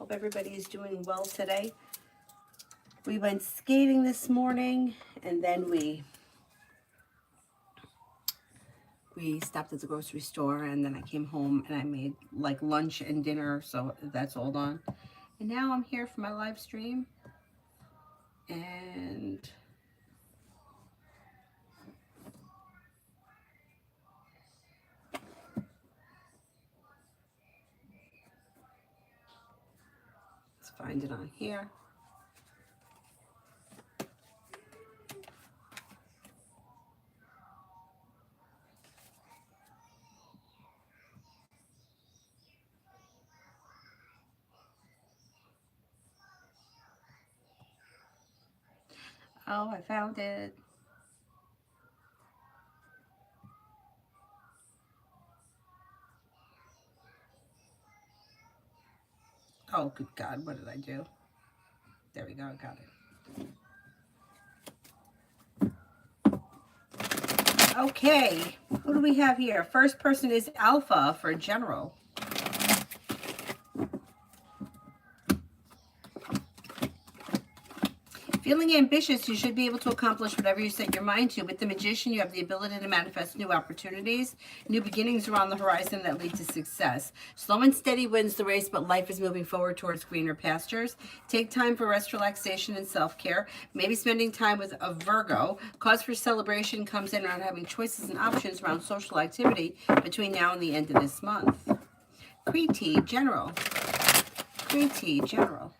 Hope everybody is doing well today. We went skating this morning, and then we stopped at the grocery store, and then I came home and I made like lunch and dinner, so that's all done. And now I'm here for my live stream, and let's find it on here. Oh, I found it. Oh, good God, what did I do? There we go, I got it. Okay, who do we have here? First person is Alpha for general. Feeling ambitious, you should be able to accomplish whatever you set your mind to. With the Magician, you have the ability to manifest new opportunities. New beginnings are on the horizon that lead to success. Slow and steady wins the race, but life is moving forward towards greener pastures. Take time for rest, relaxation, and self-care. Maybe spending time with a Virgo. Cause for celebration comes in around having choices and options around social activity between now and the end of this month. Kriti, general. Kriti, general.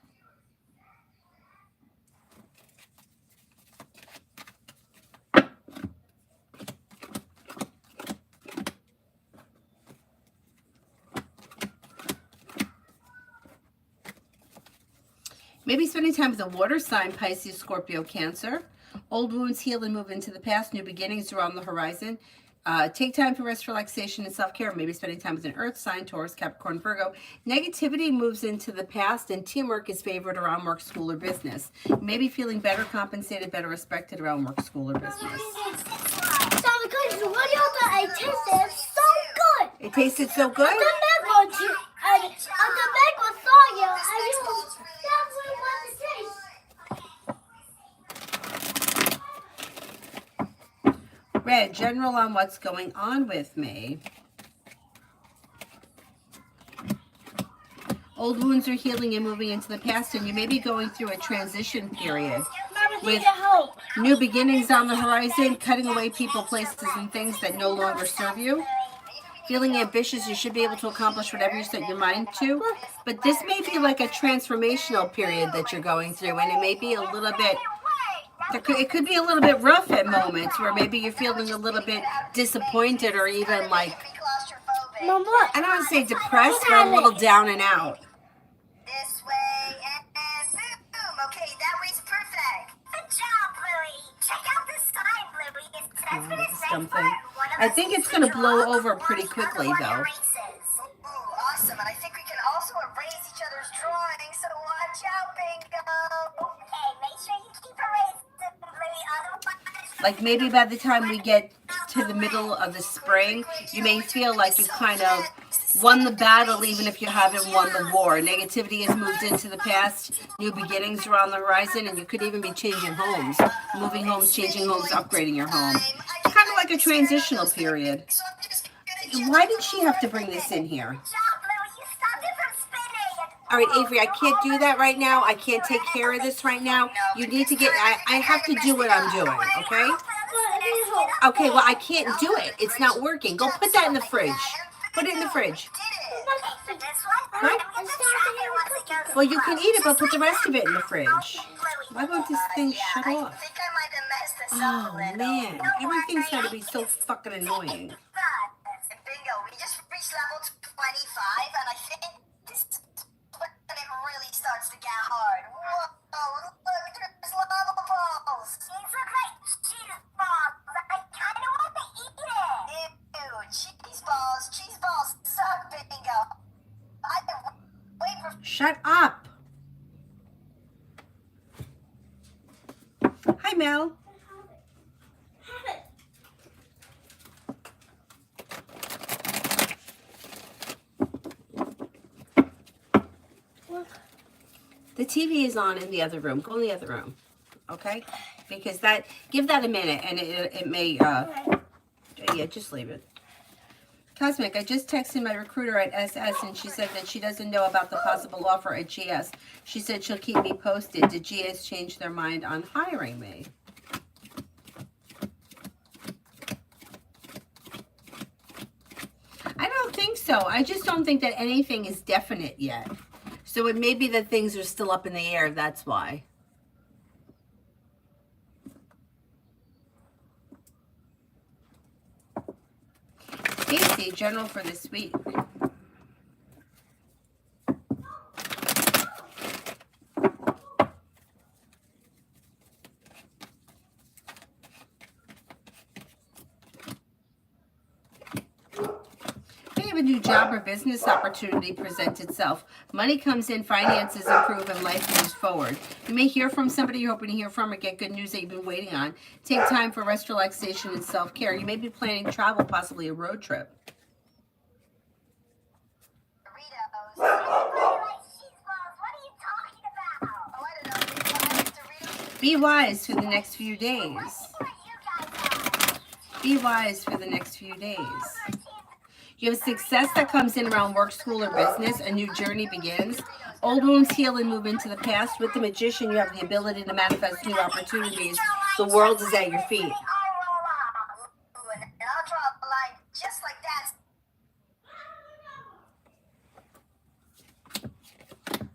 Maybe spending time with a water sign, Pisces, Scorpio, Cancer. Old wounds heal and move into the past. New beginnings are on the horizon. Take time for rest, relaxation, and self-care. Maybe spending time with an earth sign, Taurus, Capricorn, Virgo. Negativity moves into the past, and teamwork is favored around work, school, or business. Maybe feeling better compensated, better respected around work, school, or business. I tasted so good. It tasted so good? Red, general on what's going on with me. Old wounds are healing and moving into the past, and you may be going through a transition period with new beginnings on the horizon, cutting away people, places, and things that no longer serve you. Feeling ambitious, you should be able to accomplish whatever you set your mind to. But this may be like a transformational period that you're going through, and it may be a little bit, it could be a little bit rough at moments where maybe you're feeling a little bit disappointed or even like, I don't want to say depressed, but a little down and out. This way and boom. Okay, that way's perfect. Good job, Bluey. Check out the sign, Bluey. It's Something. I think it's going to blow over pretty quickly, though. Ooh, awesome. And I think we can also erase each other's drawings, so watch out, Bingo. Hey, make sure you keep erasing, Bluey. Otherwise... Like maybe by the time we get to the middle of the spring, you may feel like you've kind of won the battle, even if you haven't won the war. Negativity has moved into the past. New beginnings are on the horizon, and you could even be changing homes, moving homes, changing homes, upgrading your home. Kind of like a transitional period. Why did she have to bring this in here? All right, Avery, I can't do that right now. I can't take care of this right now. You need to get, I have to do what I'm doing, okay? Okay, well, I can't do it. It's not working. Go put that in the fridge. Put it in the fridge. Right? Well, you can eat it, but put the rest of it in the fridge. Why won't this thing shut off? Oh, man. Everything's got to be so fucking annoying. Bingo, we just reached level 25, and I think this is when it really starts to get hard. Whoa, look, there's lava balls. These look like cheese balls. I kind of want to eat it. Ew, cheese balls suck, Bingo. I can wait for... Shut up. Hi, Mel. The TV is on in the other room. Go in the other room, okay? Because give that a minute, and it may, yeah, just leave it. Cosmic, I just texted my recruiter at SS, and she said that she doesn't know about the possible offer at GS. She said she'll keep me posted. Did GS change their mind on hiring me? I don't think so. I just don't think that anything is definite yet. So it may be that things are still up in the air. That's why. Stacy, general for this week. A new job or business opportunity presents itself. Money comes in, finances improve, and life moves forward. You may hear from somebody you're hoping to hear from or get good news that you've been waiting on. Take time for rest, relaxation, and self-care. You may be planning travel, possibly a road trip. Be wise for the next few days. Be wise for the next few days. You have success that comes in around work, school, or business. A new journey begins. Old wounds heal and move into the past. With the Magician, you have the ability to manifest new opportunities. The world is at your feet.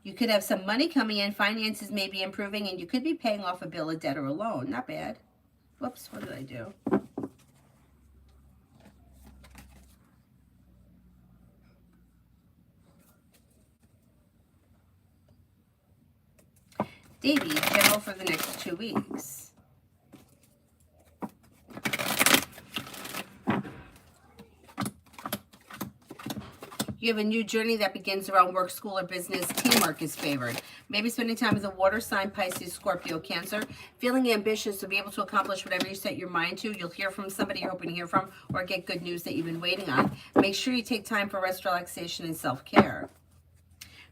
You could have some money coming in. Finances may be improving, and you could be paying off a bill, a debt, or a loan. Not bad. Whoops, what did I do? Davey, general for the next 2 weeks. You have a new journey that begins around work, school, or business. Teamwork is favored. Maybe spending time with a water sign, Pisces, Scorpio, Cancer. Feeling ambitious to be able to accomplish whatever you set your mind to. You'll hear from somebody you're hoping to hear from or get good news that you've been waiting on. Make sure you take time for rest, relaxation, and self-care.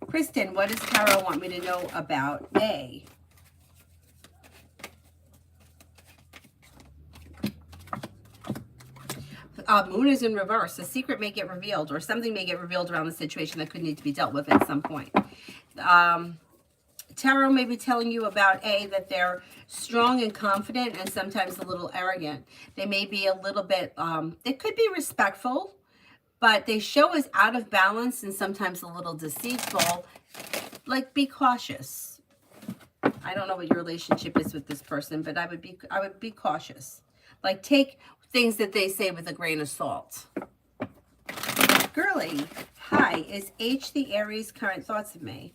Kristen, what does Tarot want me to know about A? Moon is in reverse. A secret may get revealed, or something may get revealed around the situation that could need to be dealt with at some point. Tarot may be telling you about A, that they're strong and confident and sometimes a little arrogant. They may be a little bit, they could be respectful, but they show as out of balance and sometimes a little deceitful. Like, be cautious. I don't know what your relationship is with this person, but I would be cautious. Like, take things that they say with a grain of salt. Girly, hi. Is H the Aries current thoughts of me?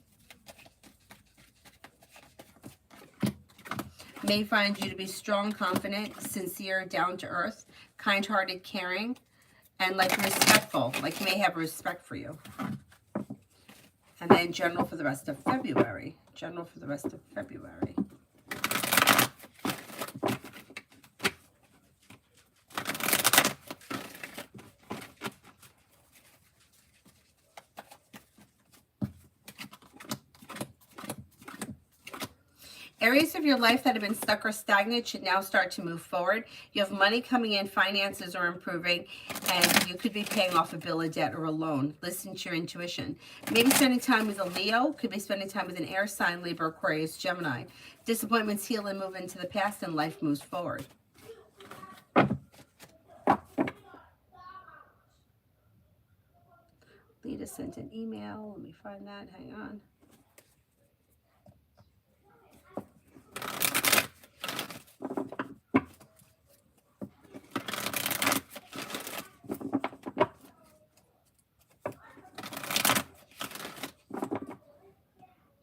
May find you to be strong, confident, sincere, down to earth, kind-hearted, caring, and like respectful. Like, may have respect for you. And then general for the rest of February. General for the rest of February. Areas of your life that have been stuck or stagnant should now start to move forward. You have money coming in, finances are improving, and you could be paying off a bill, a debt, or a loan. Listen to your intuition. Maybe spending time with a Leo, could be spending time with an air sign, Libra, Aquarius, Gemini. Disappointments heal and move into the past, and life moves forward. Lita sent an email. Let me find that. Hang on.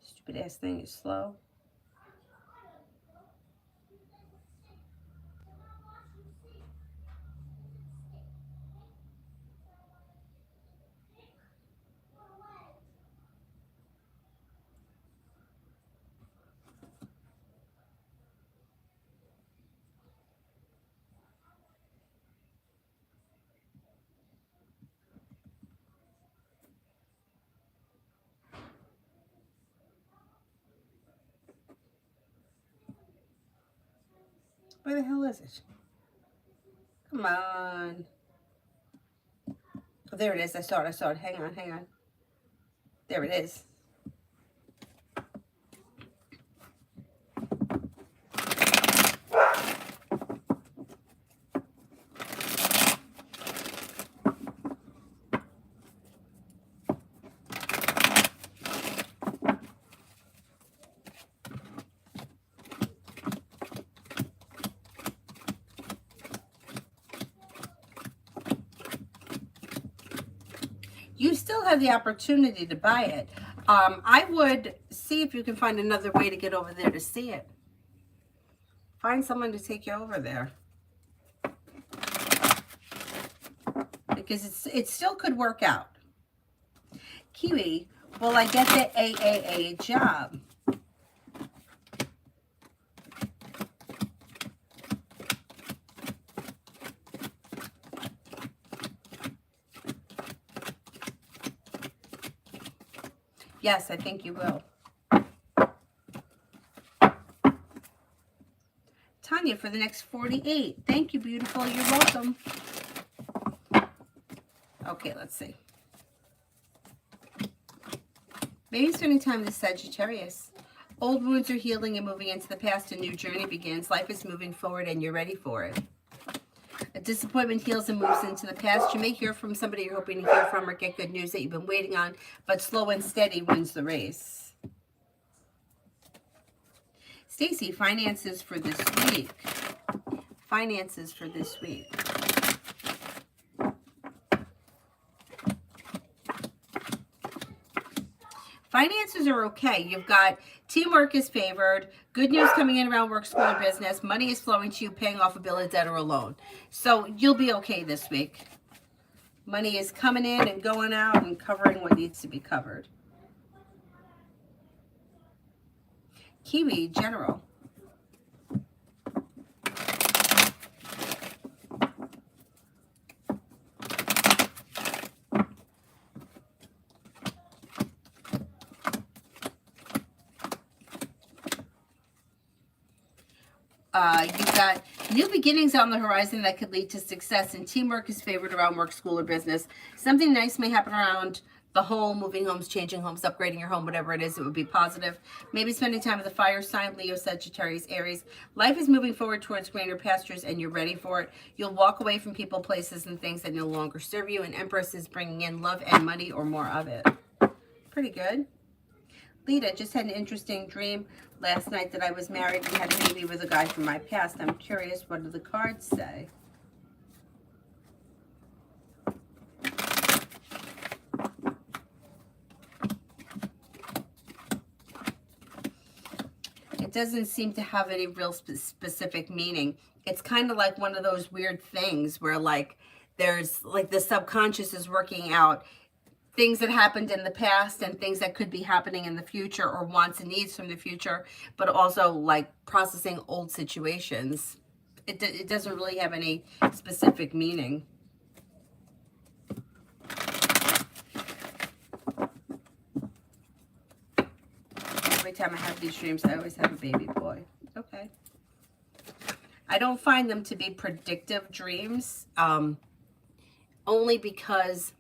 Stupid ass thing is slow. Where the hell is it? Come on. Oh, there it is. I saw it. Hang on. There it is. You still have the opportunity to buy it. I would see if you can find another way to get over there to see it. Find someone to take you over there. Because it still could work out. Kiwi, will I get the AAA job? Yes, I think you will. Tanya for the next 48. Thank you, beautiful. You're welcome. Okay, let's see. Maybe spending time with Sagittarius. Old wounds are healing and moving into the past. A new journey begins. Life is moving forward and you're ready for it. A disappointment heals and moves into the past. You may hear from somebody you're hoping to hear from or get good news that you've been waiting on, but slow and steady wins the race. Stacy, finances for this week. Finances for this week. Finances are okay. You've got teamwork is favored, good news coming in around work, school, or business, money is flowing to you, paying off a bill, a debt, or a loan. So you'll be okay this week. Money is coming in and going out and covering what needs to be covered. Kiwi, general. You've got new beginnings on the horizon that could lead to success, and teamwork is favored around work, school, or business. Something nice may happen around the home, moving homes, changing homes, upgrading your home, whatever it is, it would be positive. Maybe spending time with the fire sign, Leo, Sagittarius, Aries. Life is moving forward towards greener pastures, and you're ready for it. You'll walk away from people, places, and things that no longer serve you, and Empress is bringing in love and money or more of it. Pretty good. Lita, just had an interesting dream last night that I was married and had a baby with a guy from my past. I'm curious, what do the cards say? It doesn't seem to have any real specific meaning. It's kind of like one of those weird things where like there's like the subconscious is working out things that happened in the past and things that could be happening in the future or wants and needs from the future, but also like processing old situations. It doesn't really have any specific meaning. Every time I have these dreams, I always have a baby boy. Okay. I don't find them to be predictive dreams, only because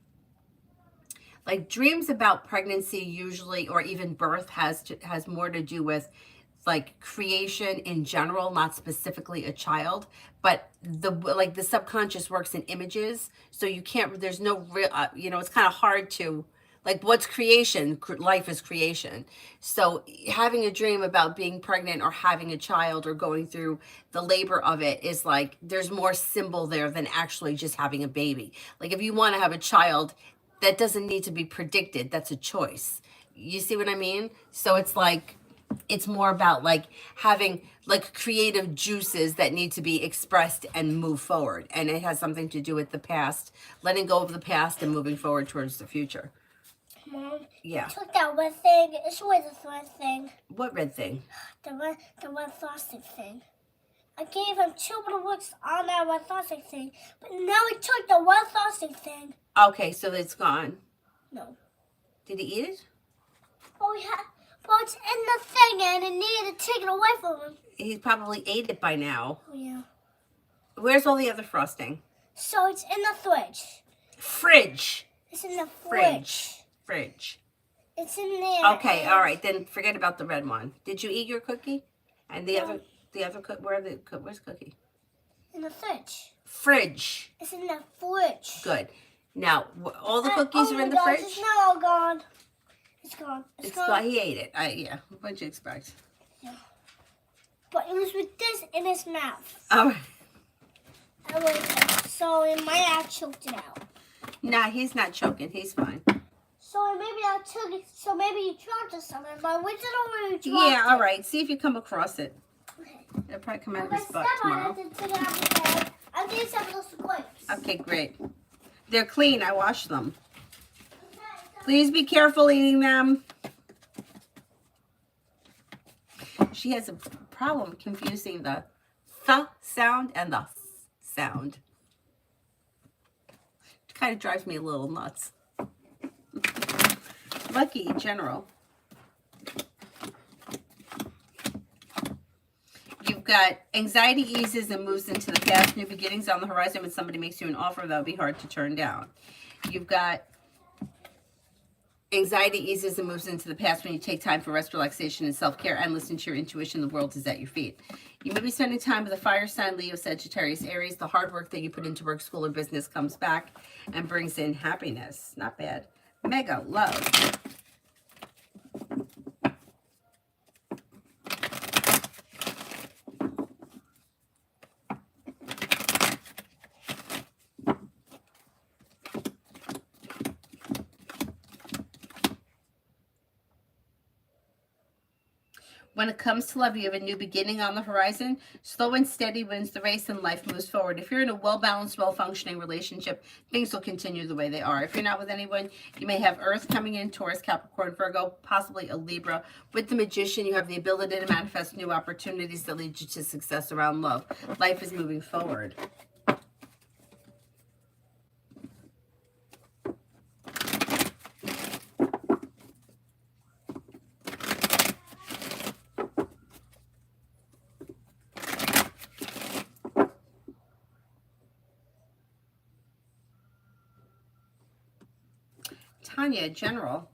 like dreams about pregnancy usually, or even birth, has more to do with like creation in general, not specifically a child, but the subconscious works in images. So you can't, there's no real, it's kind of hard to, like, what's creation? Life is creation. So having a dream about being pregnant or having a child or going through the labor of it is like, there's more symbol there than actually just having a baby. Like if you want to have a child, that doesn't need to be predicted. That's a choice. You see what I mean? So it's like, it's more about like having like creative juices that need to be expressed and move forward. And it has something to do with the past, letting go of the past and moving forward towards the future. Mom, yeah. You took that red thing. It's always the red thing. What red thing? The red plastic thing. I gave him 2 little looks on that red plastic thing, but now he took the red plastic thing. Okay, so it's gone. No. Did he eat it? Oh yeah. Well, it's in the thing and it needed to take it away from him. He probably ate it by now. Oh, yeah. Where's all the other frosting? So it's in the fridge. Fridge. It's in the fridge. Fridge. It's in there. Okay, all right. Then forget about the red one. Did you eat your cookie? And the other where's cookie? In the fridge. Fridge. It's in the fridge. Good. Now, all the cookies are in the fridge? It's now all gone. It's gone. It's gone. He ate it. Yeah. What'd you expect? Yeah. But it was with this in his mouth. All right. So it might have choked it out. Nah, he's not choking. He's fine. So maybe I took it. So maybe you dropped it somewhere. But we didn't really drop it. Yeah, all right. See if you come across it. Okay. It'll probably come out I'm of going his to butt step on tomorrow. it and take it out of the bag. I did some of those grapes. Okay, great. They're clean. I washed them. Please be careful eating them. She has a problem confusing the th sound and the sound. It kind of drives me a little nuts. Lucky in general. You've got anxiety eases and moves into the past. New beginnings on the horizon. When somebody makes you an offer, that would be hard to turn down. You've got anxiety eases and moves into the past when you take time for rest, relaxation, and self-care and listen to your intuition. The world is at your feet. You may be spending time with a fire sign, Leo, Sagittarius, Aries. The hard work that you put into work, school, or business comes back and brings in happiness. Not bad. Mega love. When it comes to love, you have a new beginning on the horizon. Slow and steady wins the race and life moves forward. If you're in a well-balanced, well-functioning relationship, things will continue the way they are. If you're not with anyone, you may have Earth coming in, Taurus, Capricorn, Virgo, possibly a Libra. With the Magician, you have the ability to manifest new opportunities that lead you to success around love. Life is moving forward. Tanya, General.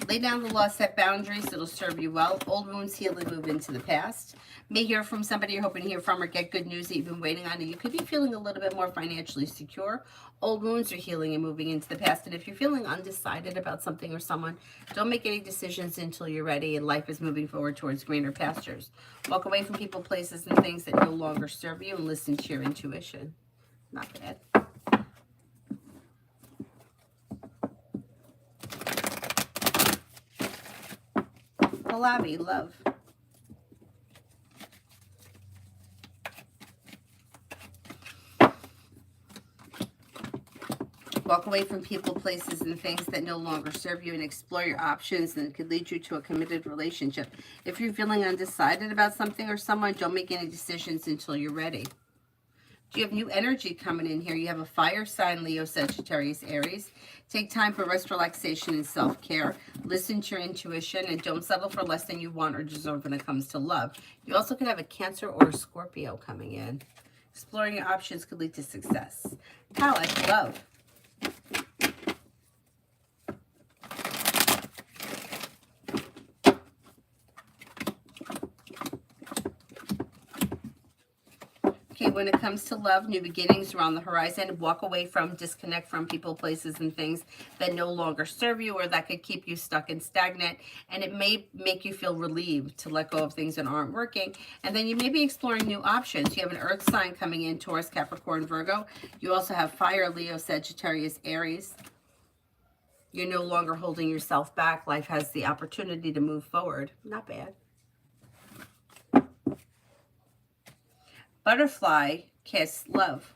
Lay down the law, set boundaries. It'll serve you well. Old wounds heal and move into the past. May hear from somebody you're hoping to hear from or get good news that you've been waiting on. And you could be feeling a little bit more financially secure. Old wounds are healing and moving into the past. And if you're feeling undecided about something or someone, don't make any decisions until you're ready and life is moving forward towards greener pastures. Walk away from people, places, and things that no longer serve you and listen to your intuition. Not bad. Pallavi, love. Walk away from people, places, and things that no longer serve you and explore your options, and it could lead you to a committed relationship. If you're feeling undecided about something or someone, don't make any decisions until you're ready. You have new energy coming in here. You have a fire sign, Leo, Sagittarius, Aries. Take time for rest, relaxation, and self-care. Listen to your intuition and don't settle for less than you want or deserve when it comes to love. You also could have a Cancer or a Scorpio coming in. Exploring your options could lead to success. Palette, love. Okay, when it comes to love, new beginnings are on the horizon. Walk away from, disconnect from people, places, and things that no longer serve you or that could keep you stuck and stagnant. And it may make you feel relieved to let go of things that aren't working. And then you may be exploring new options. You have an earth sign coming in, Taurus, Capricorn, Virgo. You also have fire, Leo, Sagittarius, Aries. You're no longer holding yourself back. Life has the opportunity to move forward. Not bad. Butterfly, kiss, love.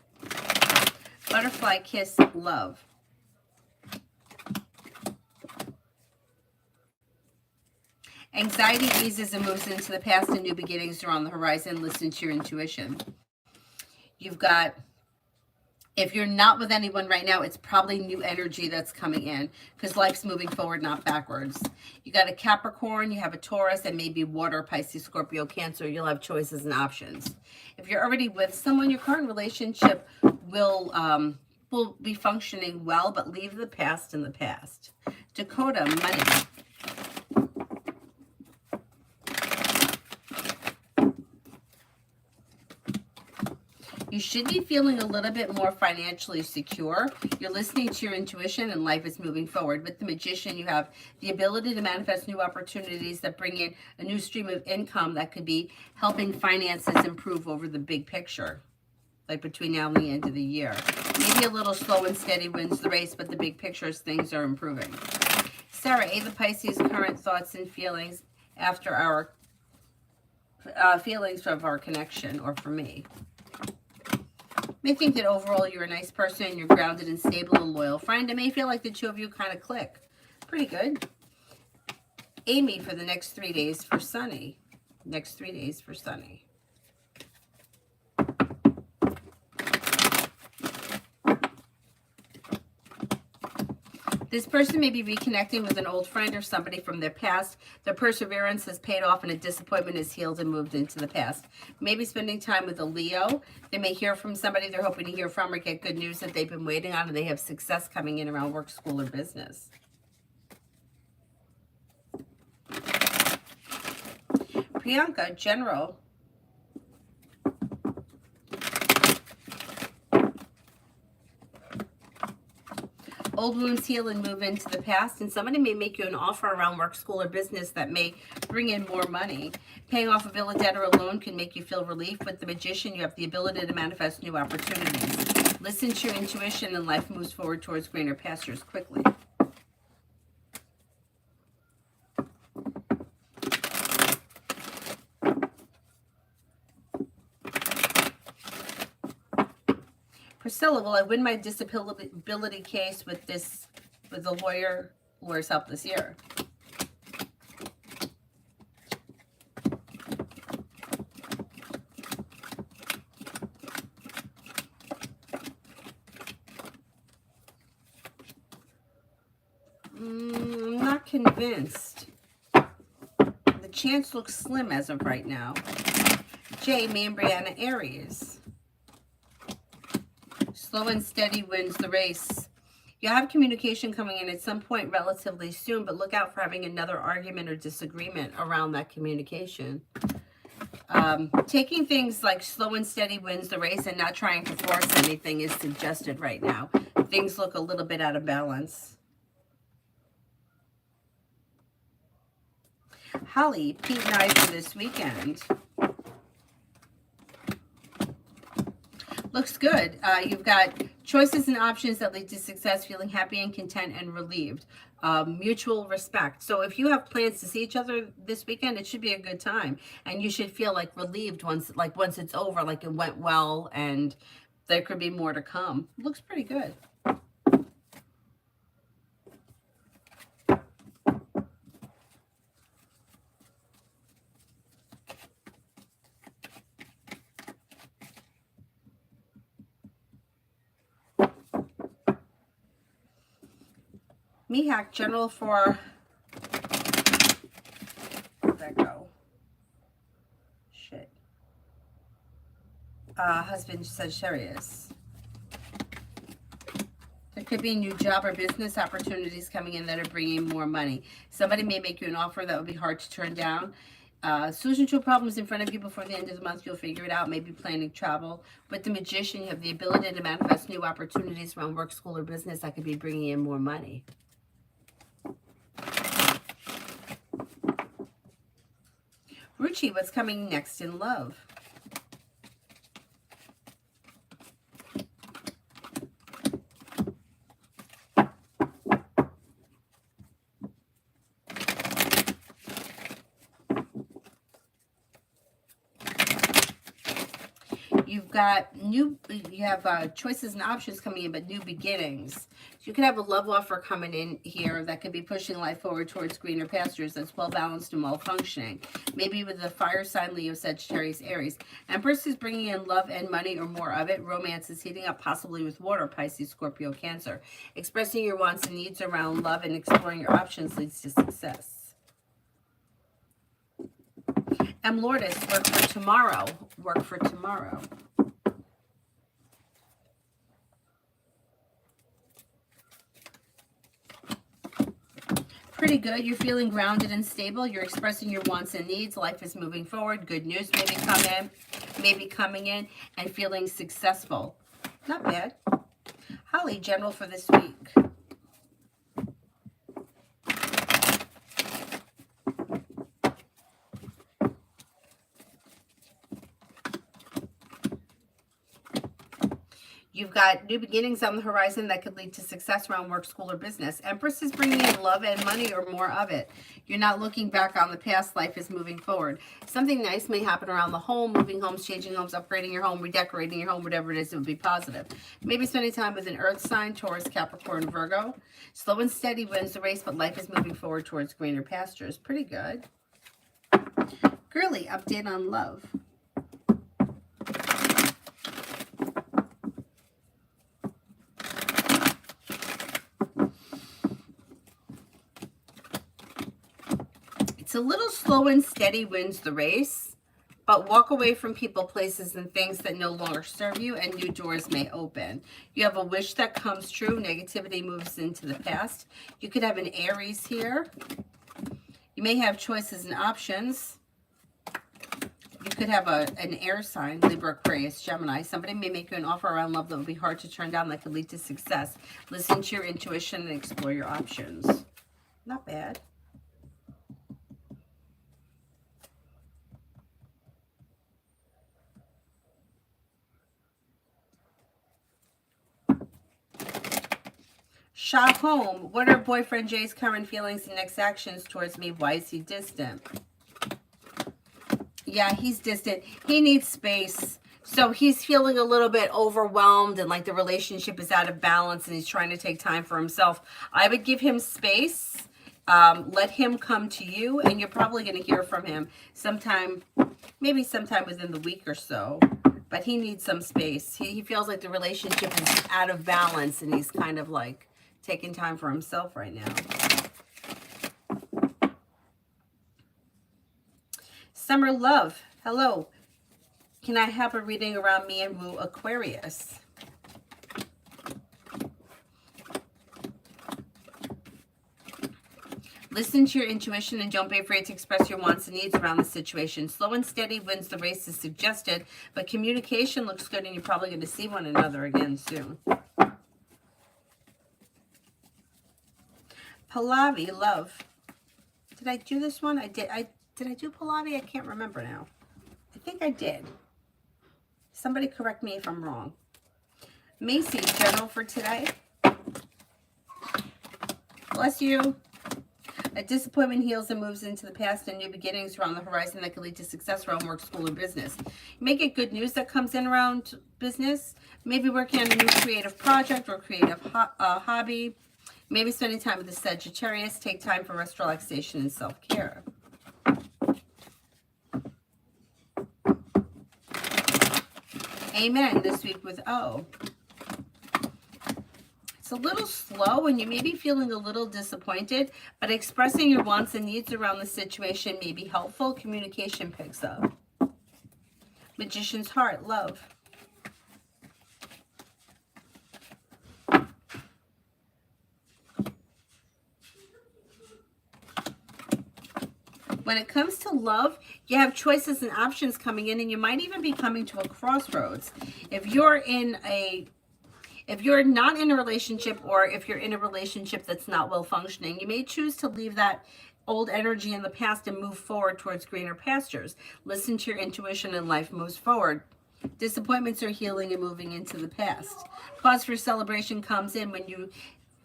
Butterfly, kiss, love. Anxiety eases and moves into the past and new beginnings are on the horizon. Listen to your intuition. You've got If you're not with anyone right now, it's probably new energy that's coming in because life's moving forward, not backwards. You got a Capricorn, you have a Taurus, and maybe water, Pisces, Scorpio, Cancer. You'll have choices and options. If you're already with someone, your current relationship will be functioning well, but leave the past in the past. Dakota, money. You should be feeling a little bit more financially secure. You're listening to your intuition and life is moving forward. With the Magician, you have the ability to manifest new opportunities that bring in a new stream of income that could be helping finances improve over the big picture, like between now and the end of the year. Maybe a little slow and steady wins the race, but the big picture is things are improving. Sarah, A, the Pisces, current thoughts and feelings after our feelings of our connection, or for me. May think that overall you're a nice person, you're grounded and stable and loyal friend. It may feel like the two of you kind of click. Pretty good. Amy for the next 3 days for Sunny. Next 3 days for Sunny. This person may be reconnecting with an old friend or somebody from their past. Their perseverance has paid off and a disappointment is healed and moved into the past. Maybe spending time with a Leo. They may hear from somebody they're hoping to hear from or get good news that they've been waiting on, and they have success coming in around work, school, or business. Priyanka, general. Old wounds heal and move into the past, and somebody may make you an offer around work, school, or business that may bring in more money. Paying off a bill of debt or a loan can make you feel relief. With the Magician, you have the ability to manifest new opportunities. Listen to your intuition, and life moves forward towards greener pastures quickly. Priscilla, will I win my disability case with the lawyer's help this year? I'm not convinced. The chance looks slim as of right now. Jay, me and Brianna, Aries. Slow and steady wins the race. You have communication coming in at some point relatively soon, but look out for having another argument or disagreement around that communication. Taking things like slow and steady wins the race and not trying to force anything is suggested right now. Things look a little bit out of balance. Holly, Pete and I for this weekend. Looks good. You've got choices and options that lead to success, feeling happy and content and relieved. Mutual respect. So if you have plans to see each other this weekend, it should be a good time. And you should feel like relieved once it's over, like it went well and there could be more to come. Looks pretty good. Mihak, general for, where'd that go? Shit. Husband Sagittarius. There could be a new job or business opportunities coming in that are bringing more money. Somebody may make you an offer that would be hard to turn down. Solution to a problem is in front of you before the end of the month. You'll figure it out. Maybe planning travel. With the Magician, you have the ability to manifest new opportunities around work, school, or business that could be bringing in more money. Ruchi, what's coming next in love? You've got you have choices and options coming in, but new beginnings. You could have a love offer coming in here that could be pushing life forward towards greener pastures that's well balanced and well functioning. Maybe with the fire sign Leo, Sagittarius, Aries. Empress is bringing in love and money or more of it. Romance is heating up, possibly with water, Pisces, Scorpio, Cancer. Expressing your wants and needs around love and exploring your options leads to success. M. Lourdes, work for tomorrow. Work for tomorrow. Pretty good. You're feeling grounded and stable. You're expressing your wants and needs. Life is moving forward. Good news maybe coming in and feeling successful. Not bad. Holly, general for this week. You've got new beginnings on the horizon that could lead to success around work, school, or business. Empress is bringing in love and money or more of it. You're not looking back on the past. Life is moving forward. Something nice may happen around the home, moving homes, changing homes, upgrading your home, redecorating your home, whatever it is, it would be positive. Maybe spending time with an earth sign, Taurus, Capricorn, Virgo. Slow and steady wins the race, but life is moving forward towards greener pastures. Pretty good. Girly, update on love. It's a little slow and steady wins the race, but walk away from people, places, and things that no longer serve you, and new doors may open. You have a wish that comes true. Negativity moves into the past. You could have an Aries here. You may have choices and options. You could have an air sign, Libra, Aquarius, Gemini. Somebody may make you an offer around love that would be hard to turn down, that could lead to success. Listen to your intuition and explore your options. Not bad. Shop home. What are boyfriend Jay's current feelings and next actions towards me? Why is he distant? Yeah, he's distant. He needs space. So he's feeling a little bit overwhelmed and like the relationship is out of balance and he's trying to take time for himself. I would give him space. Let him come to you and you're probably going to hear from him maybe sometime within the week or so. But he needs some space. He feels like the relationship is out of balance and he's kind of like taking time for himself right now. Summer love. Hello. Can I have a reading around me and woo Aquarius? Listen to your intuition and don't be afraid to express your wants and needs around the situation. Slow and steady wins the race as suggested, but communication looks good and you're probably going to see one another again soon. Pallavi, love. Did I do this one? Did I do Pallavi? I can't remember now. I think I did. Somebody correct me if I'm wrong. Macy, general for today. Bless you. A disappointment heals and moves into the past and new beginnings around the horizon that can lead to success around work, school, or business. You may get good news that comes in around business. Maybe working on a new creative project or creative hobby. Maybe spending time with the Sagittarius. Take time for rest, relaxation, and self-care. Amen. This week with O. It's a little slow and you may be feeling a little disappointed, but expressing your wants and needs around the situation may be helpful. Communication picks up. Magician's heart, love. When it comes to love, you have choices and options coming in, and you might even be coming to a crossroads. If you're not in a relationship, or if you're in a relationship that's not well functioning, you may choose to leave that old energy in the past and move forward towards greener pastures. Listen to your intuition and life moves forward. Disappointments are healing and moving into the past. Cause for celebration comes in when you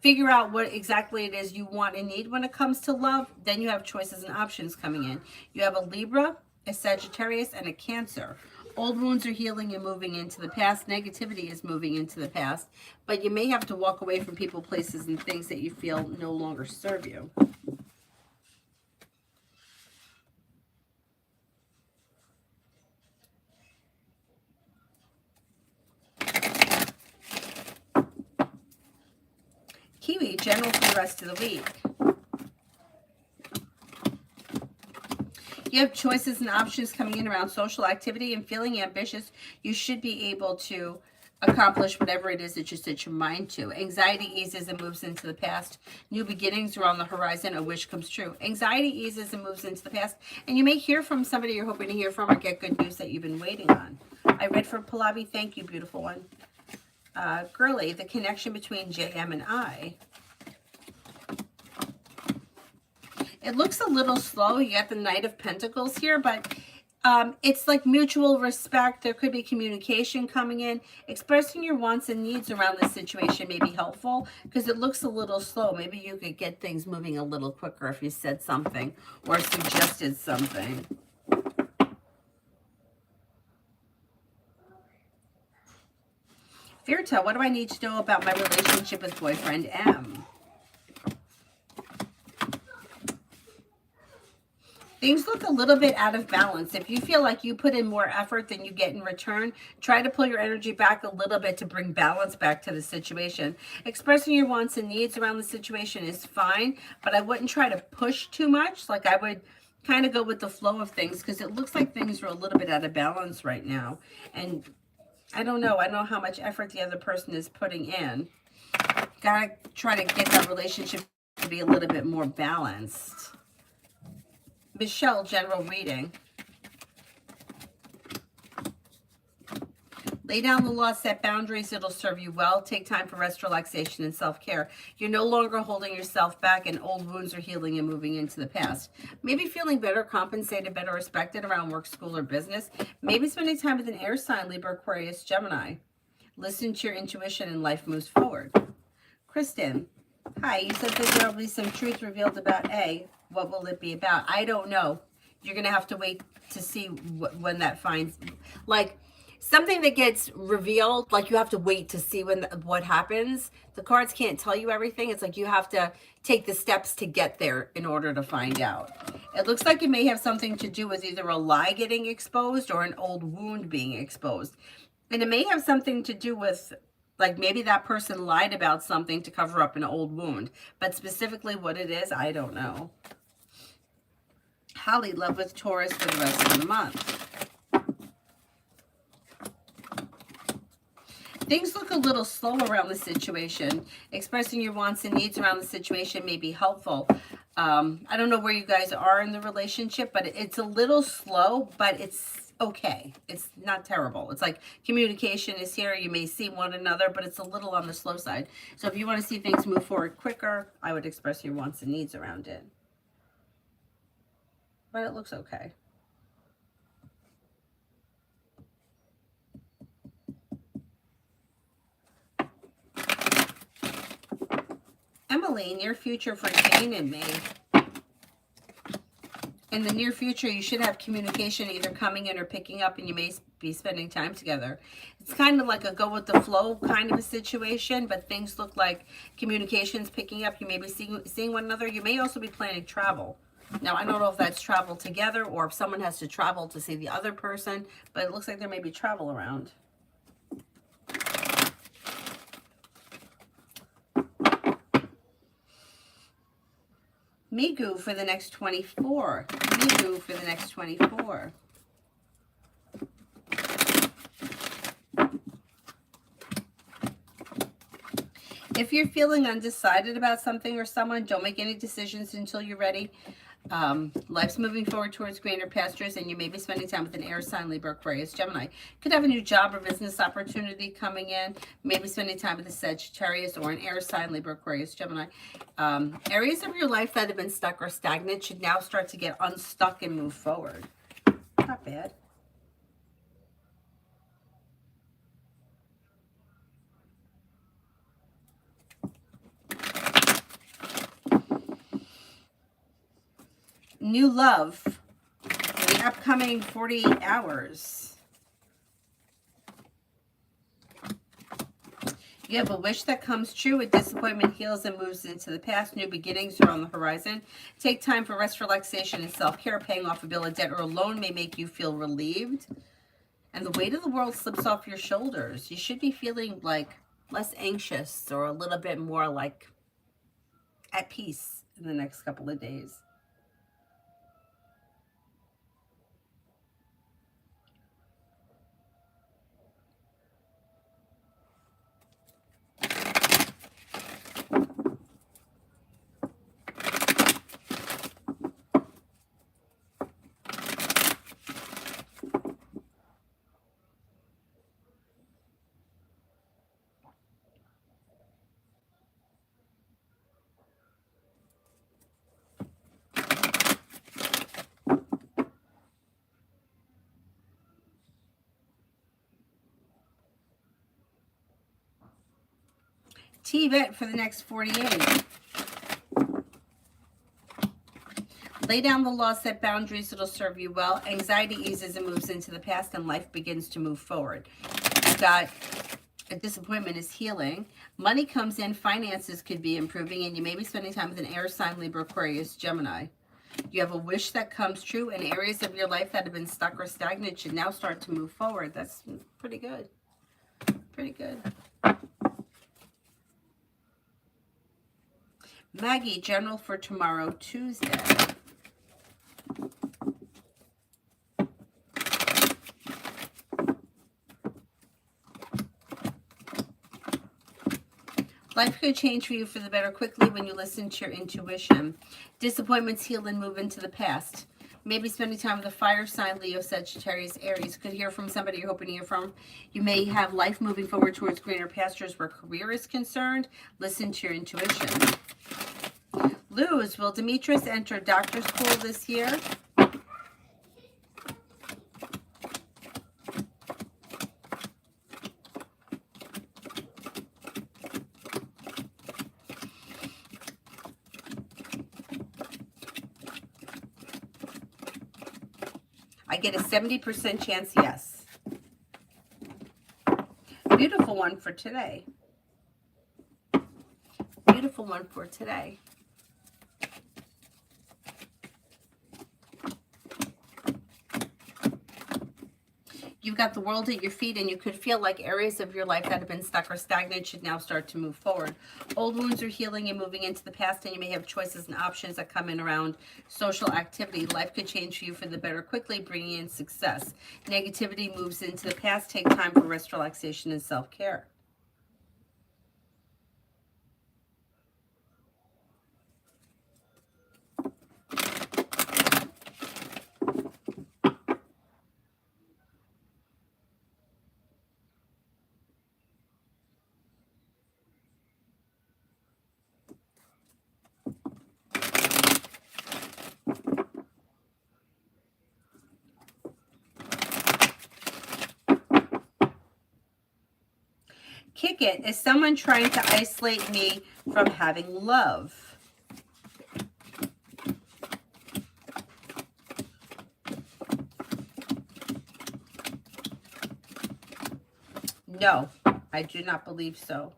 figure out what exactly it is you want and need when it comes to love. Then you have choices and options coming in. You have a Libra, a Sagittarius, and a Cancer. Old wounds are healing and moving into the past. Negativity is moving into the past. But you may have to walk away from people, places, and things that you feel no longer serve you. Kiwi, general for the rest of the week. You have choices and options coming in around social activity and feeling ambitious. You should be able to accomplish whatever it is that you set your mind to. Anxiety eases and moves into the past. New beginnings are on the horizon. A wish comes true. Anxiety eases and moves into the past. And you may hear from somebody you're hoping to hear from or get good news that you've been waiting on. I read for Pallavi. Thank you, beautiful one. Girly, the connection between JM and I. It looks a little slow. You got the Knight of Pentacles here, but it's like mutual respect. There could be communication coming in. Expressing your wants and needs around this situation may be helpful because it looks a little slow. Maybe you could get things moving a little quicker if you said something or suggested something. Virta, what do I need to know about my relationship with boyfriend M? Things look a little bit out of balance. If you feel like you put in more effort than you get in return, try to pull your energy back a little bit to bring balance back to the situation. Expressing your wants and needs around the situation is fine, but I wouldn't try to push too much. Like I would kind of go with the flow of things because it looks like things are a little bit out of balance right now. And I don't know how much effort the other person is putting in. Gotta try to get that relationship to be a little bit more balanced. Michelle, general reading. Lay down the law, set boundaries. It'll serve you well. Take time for rest, relaxation, and self-care. You're no longer holding yourself back, and old wounds are healing and moving into the past. Maybe feeling better, compensated, better respected around work, school, or business. Maybe spending time with an air sign, Libra, Aquarius, Gemini. Listen to your intuition and life moves forward. Kristen, hi. You said that there will be some truth revealed about A. What will it be about? I don't know. You're going to have to wait to see when that finds, like, something that gets revealed, like you have to wait to see what happens. The cards can't tell you everything. It's like you have to take the steps to get there in order to find out. It looks like it may have something to do with either a lie getting exposed or an old wound being exposed. And it may have something to do with, like, maybe that person lied about something to cover up an old wound. But specifically what it is, I don't know. Holly, love with Taurus for the rest of the month. Things look a little slow around the situation. Expressing your wants and needs around the situation may be helpful. I don't know where you guys are in the relationship, but it's a little slow, but it's okay. It's not terrible. It's like communication is here. You may see one another, but it's a little on the slow side. So if you want to see things move forward quicker, I would express your wants and needs around it. But it looks okay. Emily, near future for Jane and me. In the near future, you should have communication either coming in or picking up, and you may be spending time together. It's kind of like a go with the flow kind of a situation, but things look like communication's picking up. You may be seeing one another. You may also be planning travel. Now, I don't know if that's travel together or if someone has to travel to see the other person, but it looks like there may be travel around. Migu for the next 24. Migu for the next 24. If you're feeling undecided about something or someone, don't make any decisions until you're ready. Life's moving forward towards greener pastures, and you may be spending time with an air sign, Libra, Aquarius, Gemini. Could have a new job or business opportunity coming in. Maybe spending time with a Sagittarius or an air sign, Libra, Aquarius, Gemini. Areas of your life that have been stuck or stagnant should now start to get unstuck and move forward. Not bad. New love, the upcoming 48 hours. You have a wish that comes true. A disappointment heals and moves into the past. New beginnings are on the horizon. Take time for rest, relaxation, and self-care. Paying off a bill of debt or a loan may make you feel relieved. And the weight of the world slips off your shoulders. You should be feeling like less anxious or a little bit more like at peace in the next couple of days. TVET for the next 48. Lay down the law, set boundaries, it'll serve you well. Anxiety eases and moves into the past, and life begins to move forward. You've got a disappointment is healing. Money comes in, finances could be improving, and you may be spending time with an air sign, Libra, Aquarius, Gemini. You have a wish that comes true, and areas of your life that have been stuck or stagnant should now start to move forward. That's pretty good. Pretty good. Maggie, general for tomorrow, Tuesday. Life could change for you for the better quickly when you listen to your intuition. Disappointments heal and move into the past. Maybe spending time with a fire sign, Leo, Sagittarius, Aries. Could hear from somebody you're hoping to hear from. You may have life moving forward towards greener pastures where career is concerned. Listen to your intuition. Luz, will Demetrius enter doctor school this year? I get a 70% chance, yes. Beautiful one for today. Beautiful one for today. You've got the world at your feet, and you could feel like areas of your life that have been stuck or stagnant should now start to move forward. Old wounds are healing and moving into the past, and you may have choices and options that come in around social activity. Life could change for you for the better quickly, bringing in success. Negativity moves into the past. Take time for rest, relaxation, and self-care. Kick it. Is someone trying to isolate me from having love? No, I do not believe so.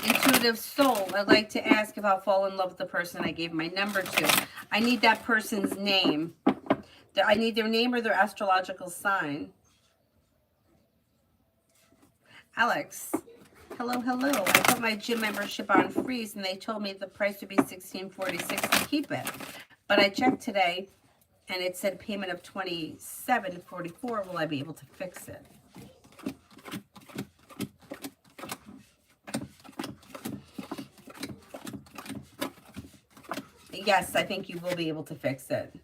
Intuitive soul, I'd like to ask if I'll fall in love with the person I gave my number to. I need that person's name. I need their name or their astrological sign. Alex, hello, hello. I put my gym membership on freeze, and they told me the price would be $16.46 to keep it. But I checked today, and it said payment of $27.44. Will I be able to fix it? Yes, I think you will be able to fix it.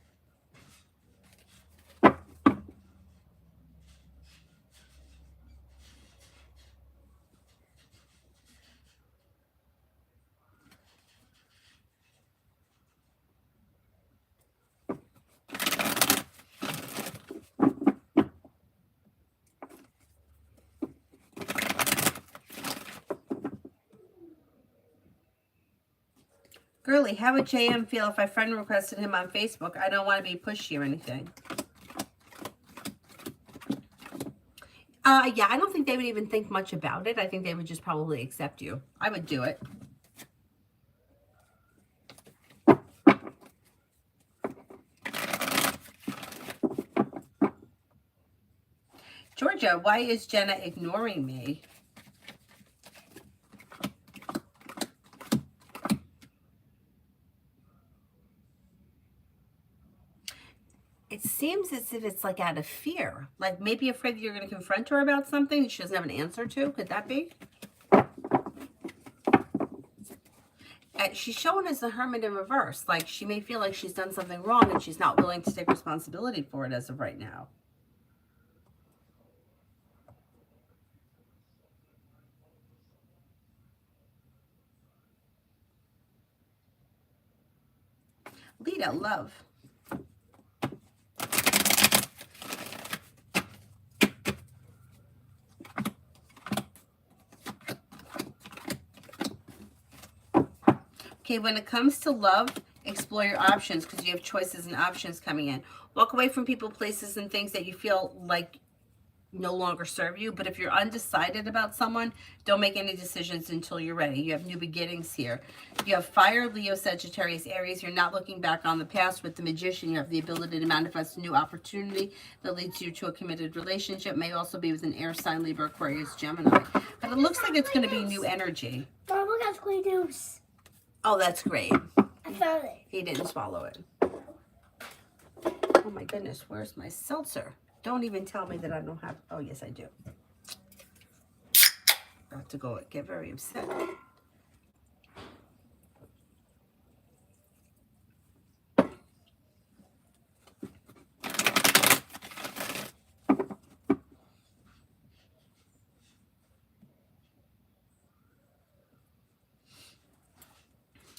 Girly, how would JM feel if I friend requested him on Facebook? I don't want to be pushy or anything. Yeah, I don't think they would even think much about it. I think they would just probably accept you. I would do it. Georgia, why is Jenna ignoring me? It seems as if it's like out of fear. Like maybe afraid that you're going to confront her about something that she doesn't have an answer to. Could that be? She's showing as the hermit in reverse. Like she may feel like she's done something wrong and she's not willing to take responsibility for it as of right now. Lita, love. Okay, when it comes to love, explore your options because you have choices and options coming in. Walk away from people, places, and things that you feel like no longer serve you. But if you're undecided about someone, don't make any decisions until you're ready. You have new beginnings here. You have fire, Leo, Sagittarius, Aries. You're not looking back on the past. With the Magician, you have the ability to manifest a new opportunity that leads you to a committed relationship. May also be with an air sign, Libra, Aquarius, Gemini. But it looks like it's going to be new energy. Mom, look at Squid News. Oh, that's great. I found it. He didn't swallow it. Oh my goodness, where's my seltzer? Don't even tell me that I don't have, oh yes I do. About to go get very upset.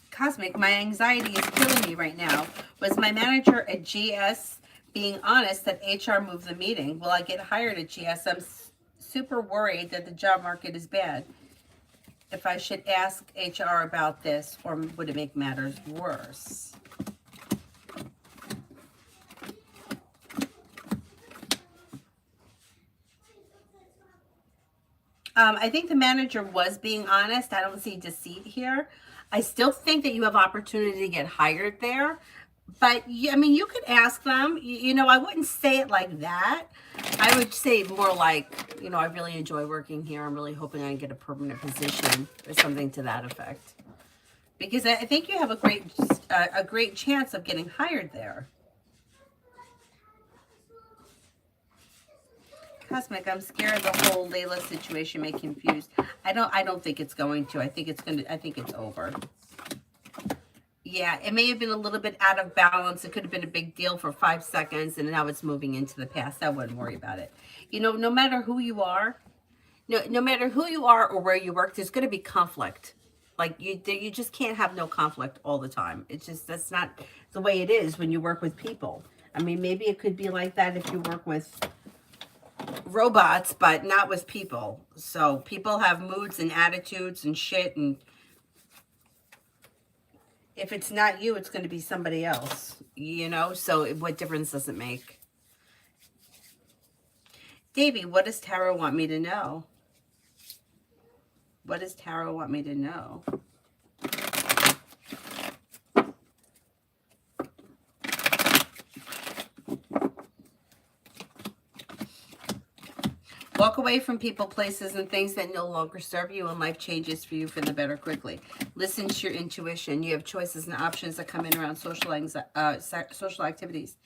Cosmic, my anxiety is killing me right now. Was my manager at GS being honest that HR moved the meeting? Will I get hired at GS? I'm super worried that the job market is bad. If I should ask HR about this, or would it make matters worse? I think the manager was being honest. I don't see deceit here. I still think that you have opportunity to get hired there. But, I mean, you could ask them. You know, I wouldn't say it like that. I would say more like, you know, I really enjoy working here. I'm really hoping I can get a permanent position or something to that effect. Because I think you have a great chance of getting hired there. Cosmic, I'm scared the whole Layla situation may confuse. I don't think it's going to. I think it's over. Yeah, it may have been a little bit out of balance. It could have been a big deal for 5 seconds, and now it's moving into the past. I wouldn't worry about it. You know, no matter who you are, no matter who you are or where you work, there's going to be conflict. Like you just can't have no conflict all the time. It's just, that's not the way it is when you work with people. I mean, maybe it could be like that if you work with robots, but not with people. So people have moods and attitudes and shit, and if it's not you, it's going to be somebody else, you know? So what difference does it make? Davey, what does Tarot want me to know? What does Tarot want me to know? Walk away from people, places, and things that no longer serve you, and life changes for you for the better quickly. Listen to your intuition. You have choices and options that come in around social activities.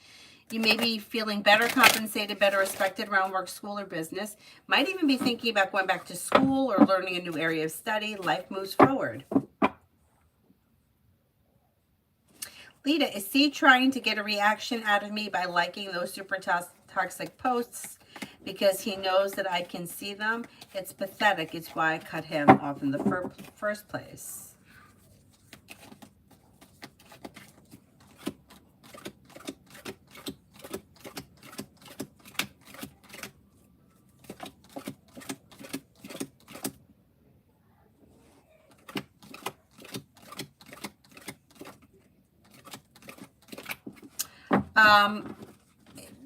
You may be feeling better compensated, better respected around work, school, or business. Might even be thinking about going back to school or learning a new area of study. Life moves forward. Lita, is he trying to get a reaction out of me by liking those super toxic posts? Because he knows that I can see them. It's pathetic. It's why I cut him off in the first place.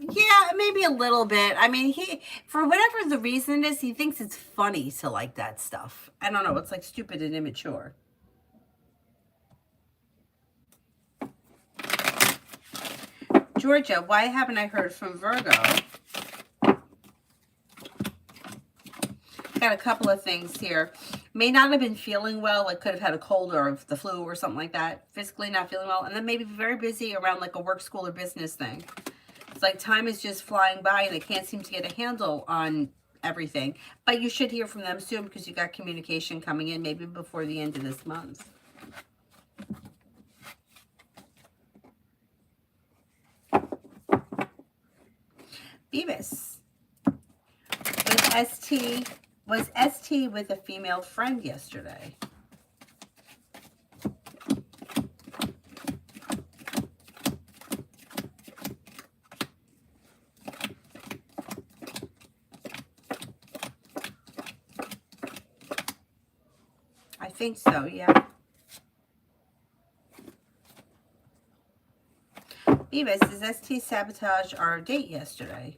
Yeah, maybe a little bit. I mean, he, for whatever the reason is, he thinks it's funny to like that stuff. I don't know. It's like stupid and immature. Georgia, why haven't I heard from Virgo? Got a couple of things here. May not have been feeling well, like could have had a cold or the flu or something like that. Physically not feeling well. And then maybe very busy around like a work, school, or business thing. It's like time is just flying by and they can't seem to get a handle on everything. But you should hear from them soon because you got communication coming in maybe before the end of this month. Beavis. Was ST with a female friend yesterday? I think so, yeah. Beavis, does ST sabotage our date yesterday?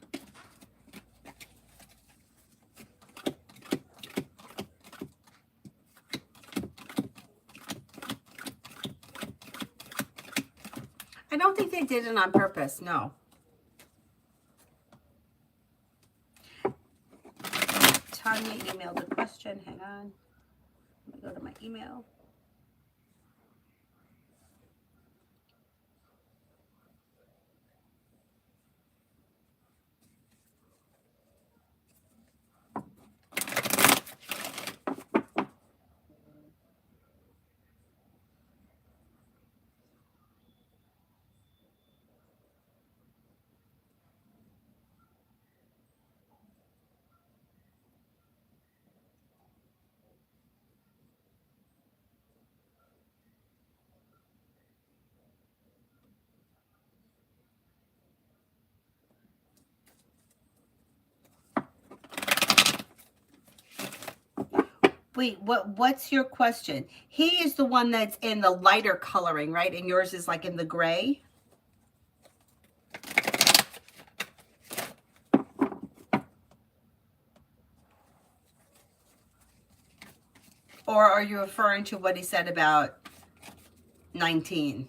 I don't think they did it on purpose, no. Tanya emailed a question. Hang on. Let me go to my email. Wait, what's your question? He is the one that's in the lighter coloring, right? And yours is like in the gray? Or are you referring to what he said about 19?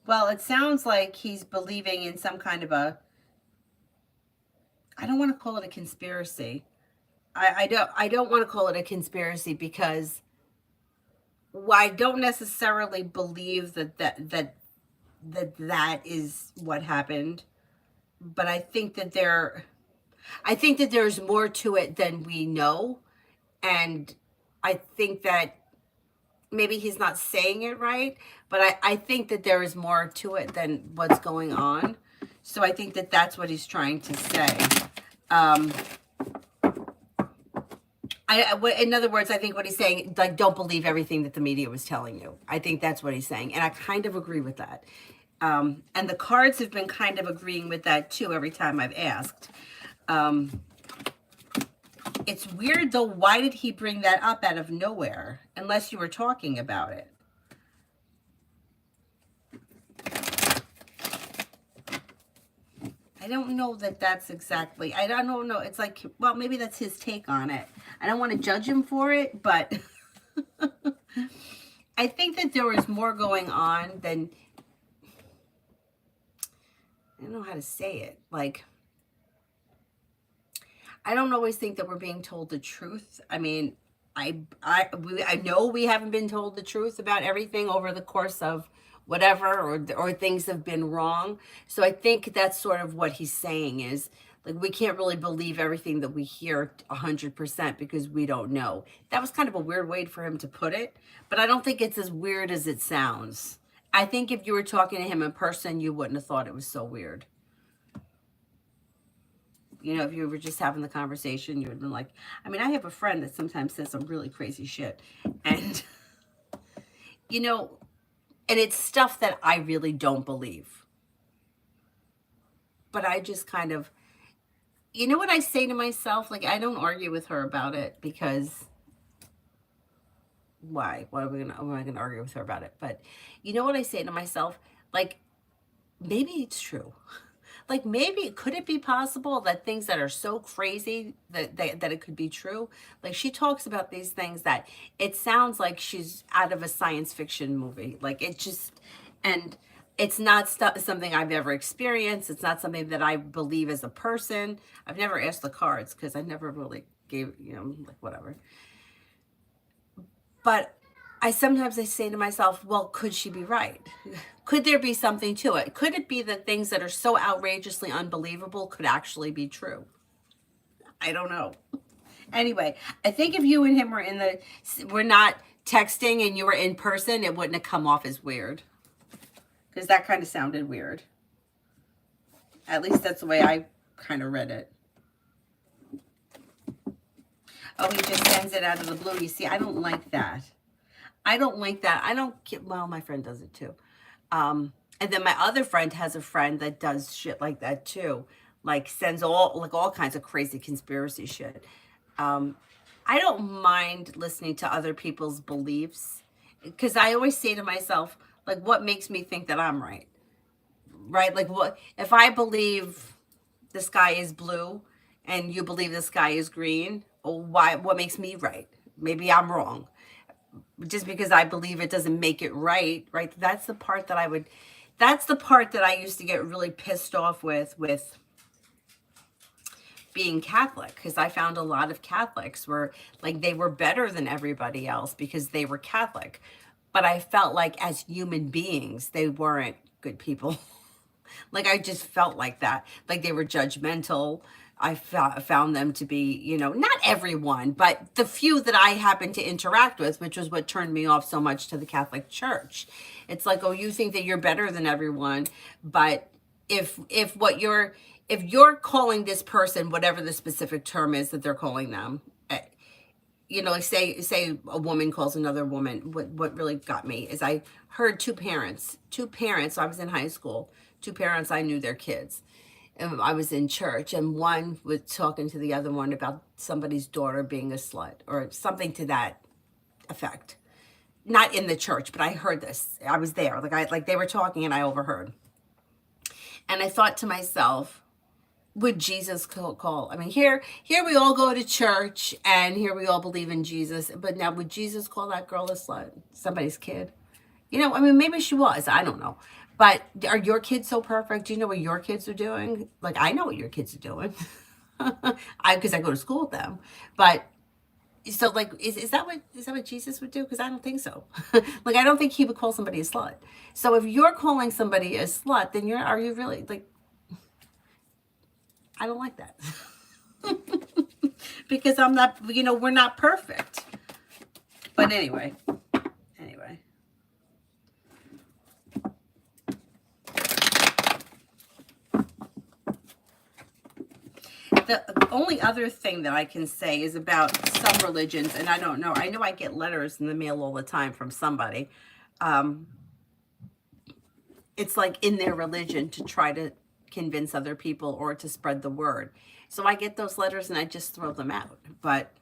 Well, it sounds like he's believing in some kind of a, I don't want to call it a conspiracy. I don't want to call it a conspiracy because I don't necessarily believe that is what happened. But I think that there's more to it than we know. And I think that maybe he's not saying it right, but I think that there is more to it than what's going on. So I think that that's what he's trying to say. In other words, I think what he's saying, like, don't believe everything that the media was telling you. I think that's what he's saying. And I kind of agree with that. And the cards have been kind of agreeing with that too every time I've asked. It's weird though, why did he bring that up out of nowhere? Unless you were talking about it. I don't know that that's exactly, I don't know. It's like, well, maybe that's his take on it. I don't want to judge him for it, but I think that there was more going on than, I don't know how to say it. Like, I don't always think that we're being told the truth. I mean, I know we haven't been told the truth about everything over the course of whatever, or things have been wrong. So I think that's sort of what he's saying is, like, we can't really believe everything that we hear 100% because we don't know. That was kind of a weird way for him to put it, but I don't think it's as weird as it sounds. I think if you were talking to him in person, you wouldn't have thought it was so weird. You know, if you were just having the conversation, you would have been like, I mean, I have a friend that sometimes says some really crazy shit. And, you know, and it's stuff that I really don't believe. but I just kind of, you know what I say to myself? Like, I don't argue with her about it because why? Why am I gonna argue with her about it? But you know what I say to myself? Like, maybe it's true. Like, maybe could it be possible that things that are so crazy that it could be true? Like, she talks about these things that it sounds like she's out of a science fiction movie. Like, it just, and it's not something I've ever experienced. It's not something that I believe as a person. I've never asked the cards because I never really gave, like whatever. But I say to myself, well, could she be right? Could there be something to it? Could it be that things that are so outrageously unbelievable could actually be true? I don't know. Anyway, I think if you and him were not texting and you were in person, it wouldn't have come off as weird. Because that kind of sounded weird. At least that's the way I kind of read it. Oh, he just sends it out of the blue. You see, I don't like that. I don't like that. I don't get, well, my friend does it too. And then my other friend has a friend that does shit like that too. Like sends all kinds of crazy conspiracy shit. I don't mind listening to other people's beliefs because I always say to myself, like, what makes me think that I'm right? Right? Like, what if I believe the sky is blue and you believe the sky is green? Why? What makes me right? Maybe I'm wrong. Just because I believe it doesn't make it right? That's the part that I used to get really pissed off with being Catholic, because I found a lot of Catholics were like, they were better than everybody else because they were Catholic. But I felt like as human beings, they weren't good people. Like, I just felt like that. Like, they were judgmental. I found them to be, not everyone, but the few that I happened to interact with, which was what turned me off so much to the Catholic Church. It's like, oh, you think that you're better than everyone, but if you're calling this person whatever the specific term is that they're calling them, like say a woman calls another woman. What really got me is I heard two parents. I was in high school. Two parents, I knew their kids. And I was in church, and one was talking to the other one about somebody's daughter being a slut or something to that effect. Not in the church, but I heard this. I was there. Like they were talking and I overheard. And I thought to myself, would Jesus call? I mean, here we all go to church and here we all believe in Jesus. But now, would Jesus call that girl a slut? Somebody's kid? I mean, maybe she was. I don't know. But are your kids so perfect? Do you know what your kids are doing? Like, I know what your kids are doing. Because I go to school with them. But so, like, is that what Jesus would do? Because I don't think so. Like, I don't think he would call somebody a slut. So if you're calling somebody a slut, then are you really, like, I don't like that. Because I'm not, we're not perfect. But anyway. The only other thing that I can say is about some religions, and I don't know. I know I get letters in the mail all the time from somebody. It's like in their religion to try to convince other people or to spread the word. So I get those letters and I just throw them out. But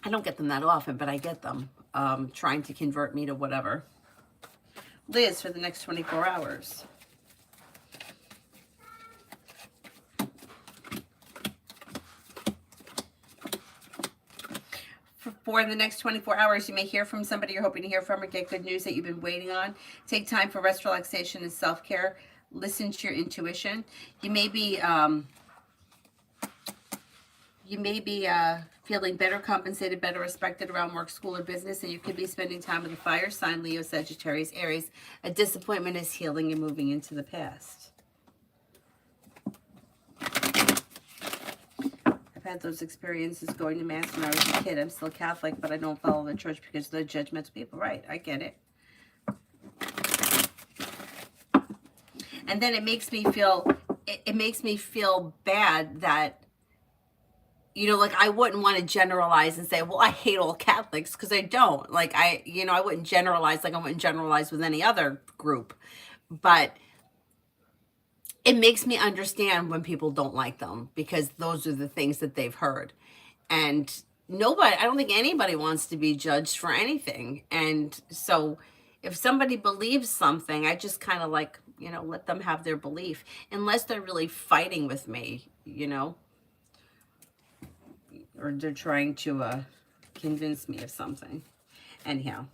I don't get them that often, but I get them trying to convert me to whatever. Liz, for the next 24 hours. For the next 24 hours, you may hear from somebody you're hoping to hear from or get good news that you've been waiting on. Take time for rest, relaxation, and self-care. Listen to your intuition. You may be feeling better compensated, better respected around work, school, or business, and you could be spending time with a fire sign, Leo, Sagittarius, Aries. A disappointment is healing and moving into the past. I've had those experiences going to Mass when I was a kid. I'm still Catholic, but I don't follow the church because they're judgmental people. Right, I get it. And then it makes me feel bad that You know, like I wouldn't want to generalize and say, well, I hate all Catholics, because I don't. Like I wouldn't generalize like I wouldn't generalize with any other group. But it makes me understand when people don't like them, because those are the things that they've heard. And I don't think anybody wants to be judged for anything. And so if somebody believes something, I just kind of like, let them have their belief, unless they're really fighting with me, or they're trying to convince me of something. Anyhow.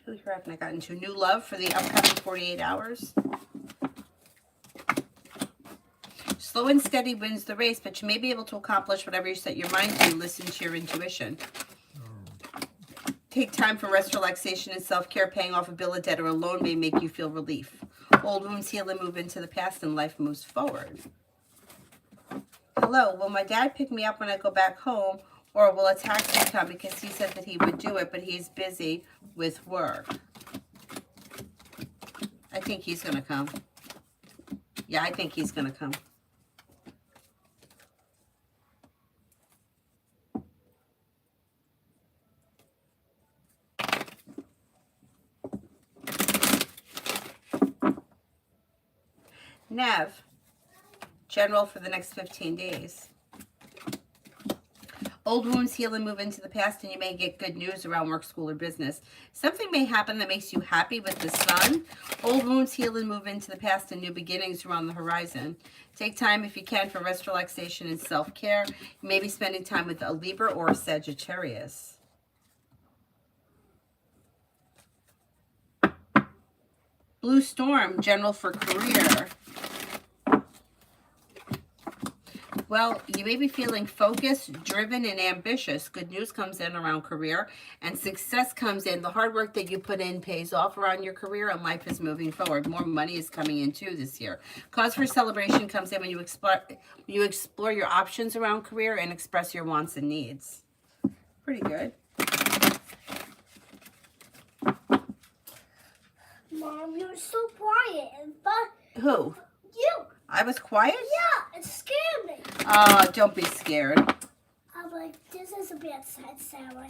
Who haven't I gotten to? New love for the upcoming 48 hours. Slow and steady wins the race, but you may be able to accomplish whatever you set your mind to. Listen to your intuition. Take time for rest, relaxation, and self-care. Paying off a bill, a debt, or a loan may make you feel relief. Old wounds heal and move into the past, and life moves forward. Hello, will my dad pick me up when I go back home, or will a taxi come, because he said that he would do it, but he's busy with work? I think he's going to come. Yeah, I think he's going to come. Nev, general for the next 15 days. Old wounds heal and move into the past, and you may get good news around work, school, or business. Something may happen that makes you happy with the sun. Old wounds heal and move into the past, and new beginnings are on the horizon. Take time, if you can, for rest, relaxation, and self-care. You may be spending time with a Libra or a Sagittarius. Blue Storm, general for career. Well, you may be feeling focused, driven, and ambitious. Good news comes in around career, and success comes in. The hard work that you put in pays off around your career, and life is moving forward. More money is coming in too this year. Cause for celebration comes in when you explore your options around career and express your wants and needs. Pretty good. Mom, you're so quiet. But Who? you. I was quiet? Yeah, it scared me. Oh, don't be scared. I'm like, this is a bad sign, Sarah.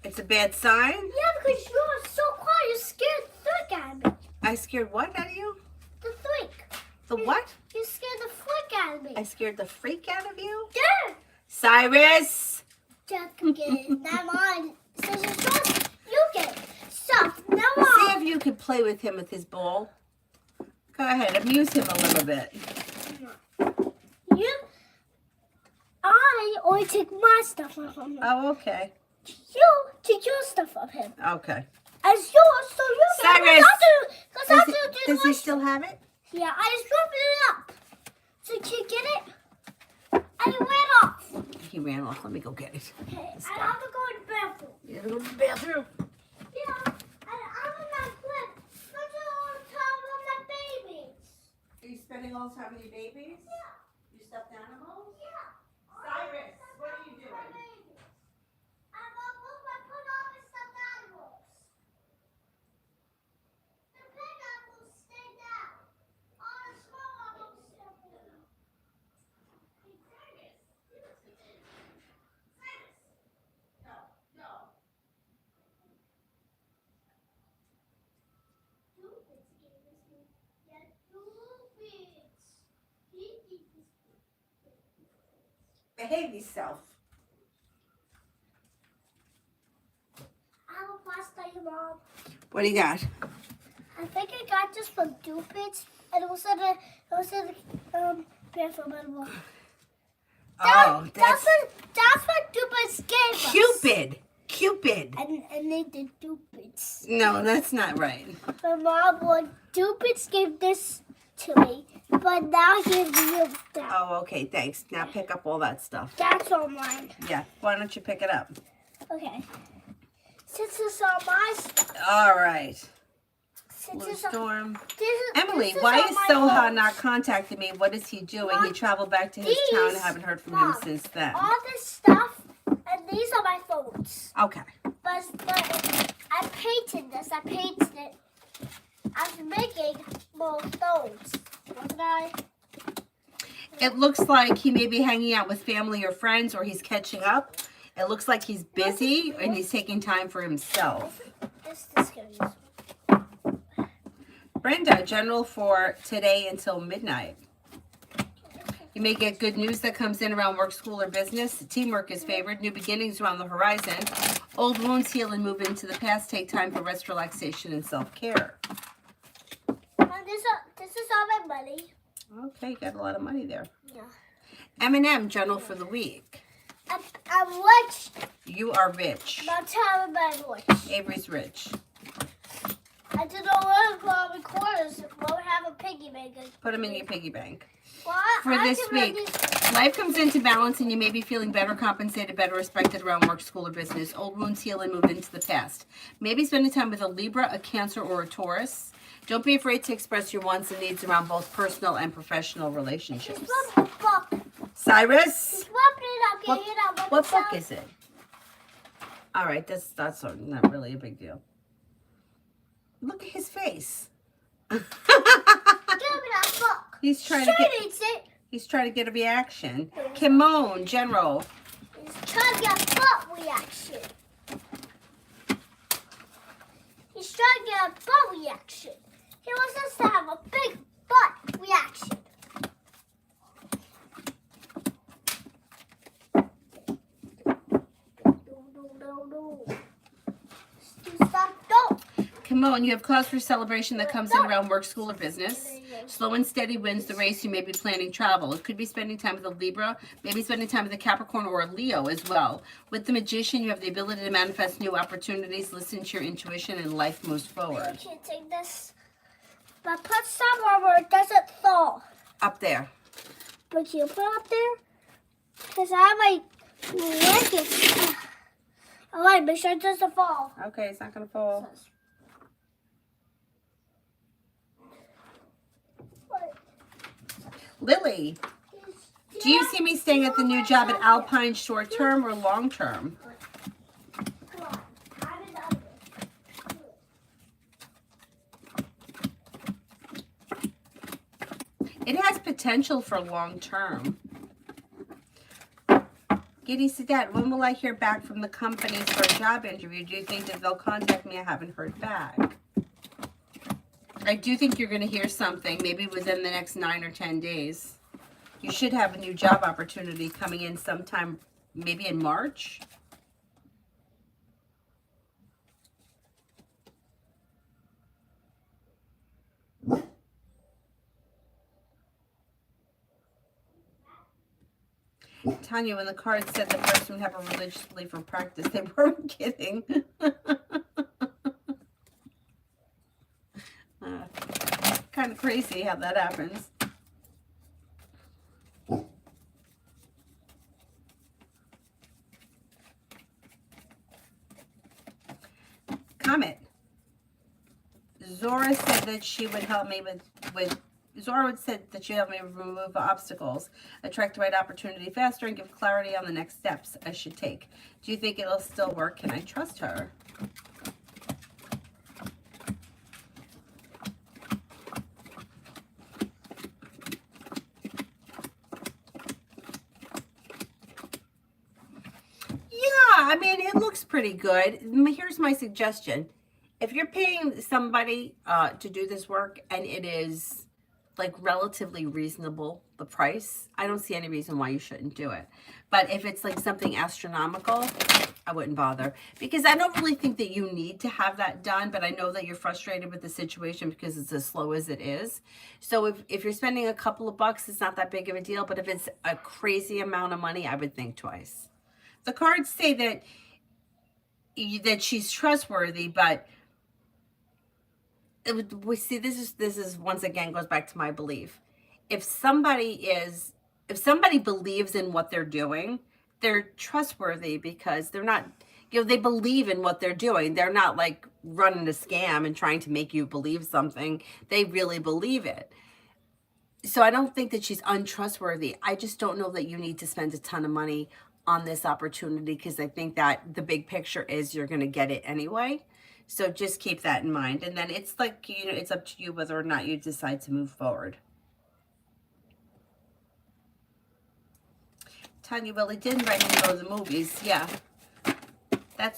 It's a bad sign? Yeah, because you're so quiet. You scared the frick out of me. I scared what out of you? The freak. The what? You scared the freak out of me. I scared the freak out of you? Yeah. Cyrus! Just get it. Not mine. Since you're short, you get it. So, now See on. if you could play with him with his ball. Go ahead, amuse him a little bit. I always take my stuff from him. Oh, okay. You take your stuff from him. Okay. As yours, so you get Cyrus! it. Does he still have it? Yeah, I just dropped it up. So you get it? And it ran off. He ran off. Let me go get it. Okay, and I have to go to the bathroom. You gotta go to the bathroom. Yeah, and I'm in my crib. Spending all the time with my babies. Are you spending all the time with your babies? Yeah. You stuffed animals? Yeah. Cyrus, what are you doing? I'm gonna put all the stuffed animals. The big animals stay down. All the small animals stay down. No. Stupid gave this me. Yeah, stupid. He gave this me. Behave yourself. I have a pasta, Mom. What do you got? I think I got this from Dupids, and it was in the bathroom animal. Oh, that's what Dupids gave us. Cupid. And they did Dupids. No, that's not right. My mom, well, Dupids gave this to me, but now he's moved that. Oh, okay, thanks. Now pick up all that stuff. That's all mine. Yeah, why don't you pick it up? Okay. Since it's all my stuff. All right. Blue Storm. Emily, Emily, why is Soha not contacting me? What is he doing? Mom, he traveled back to his town. I haven't heard from him Mom, since then. all this stuff, and these are my phones. Okay. But I painted this. I painted it. I'm making more phones. Wasn't I? It looks like he may be hanging out with family or friends, or he's catching up. It looks like he's busy and he's taking time for himself. This is good. Brenda, general for today until midnight. You may get good news that comes in around work, school, or business. Teamwork is favored. New beginnings are on the horizon. Old wounds heal and move into the past. Take time for rest, relaxation, and self-care. This is all my money. Okay, you got a lot of money there. Yeah. M&M, general for the week. I'm rich. You are rich. Not telling my rich. Avery's rich. I didn't know where to put all the quarters. We'll have a piggy bank. Put them in your piggy bank. Well, For this week, life comes into balance and you may be feeling better compensated, better respected around work, school, or business. Old wounds heal and move into the past. Maybe spending time with a Libra, a Cancer, or a Taurus. Don't be afraid to express your wants and needs around both personal and professional relationships. Cyrus? What book is it? All right, that's not really a big deal. Look at his face. Give me that book. He's trying to get a reaction. Kimon, general. He's trying to get a butt reaction. He's trying to get a butt reaction. He wants us to have a big butt reaction. No. Stop, don't. Come on, you have cause for celebration that comes in around work, school, or business. Slow and steady wins the race. You may be planning travel. It could be spending time with a Libra, maybe spending time with a Capricorn or a Leo as well. With the Magician, you have the ability to manifest new opportunities, listen to your intuition, and life moves forward. I can't take this. But put somewhere where it doesn't fall. Up there. But you put it up there? Because I have my blankets. All right, make sure it doesn't fall. Okay, it's not going to fall. Lily, do you see me staying at the new job at Alpine short term or long term? Come on. I'm in the other. It has potential for long term. Giddy Sadat, when will I hear back from the companies for a job interview? Do you think that they'll contact me? I haven't heard back. I do think you're going to hear something maybe within the next 9 or 10 days. You should have a new job opportunity coming in sometime, maybe in March. Tanya, when the card said the person would have a religious belief or practice, they weren't kidding. Kind of crazy how that happens. Comment. Zora said that she would help me with Zora would said that she'd help me remove obstacles, attract the right opportunity faster, and give clarity on the next steps I should take. Do you think it'll still work? Can I trust her? I mean, it looks pretty good. Here's my suggestion. If you're paying somebody to do this work and it is like relatively reasonable, the price, I don't see any reason why you shouldn't do it. But if it's like something astronomical, I wouldn't bother. Because I don't really think that you need to have that done, but I know that you're frustrated with the situation because it's as slow as it is. So if you're spending a couple of bucks, it's not that big of a deal. But if it's a crazy amount of money, I would think twice. The cards say that she's trustworthy, but we see this is once again goes back to my belief. If somebody believes in what they're doing, they're trustworthy because they're not you know, they believe in what they're doing. They're not like running a scam and trying to make you believe something. They really believe it. So I don't think that she's untrustworthy. I just don't know that you need to spend a ton of money on this opportunity, because I think that the big picture is you're going to get it anyway. So just keep that in mind. And then it's like, you know, it's up to you whether or not you decide to move forward. Tanya, well, he did invite me to go to the movies. Yeah. And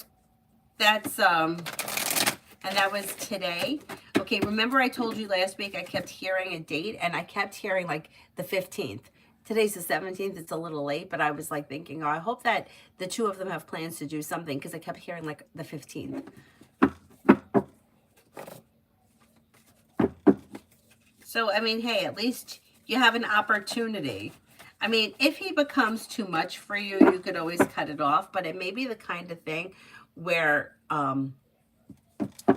that was today. Okay, remember I told you last week I kept hearing a date, and I kept hearing like the 15th. Today's the 17th. It's a little late, but I was like thinking, oh, I hope that the two of them have plans to do something, because I kept hearing like the 15th. So, I mean, hey, at least you have an opportunity. I mean, if he becomes too much for you, you could always cut it off, but it may be the kind of thing where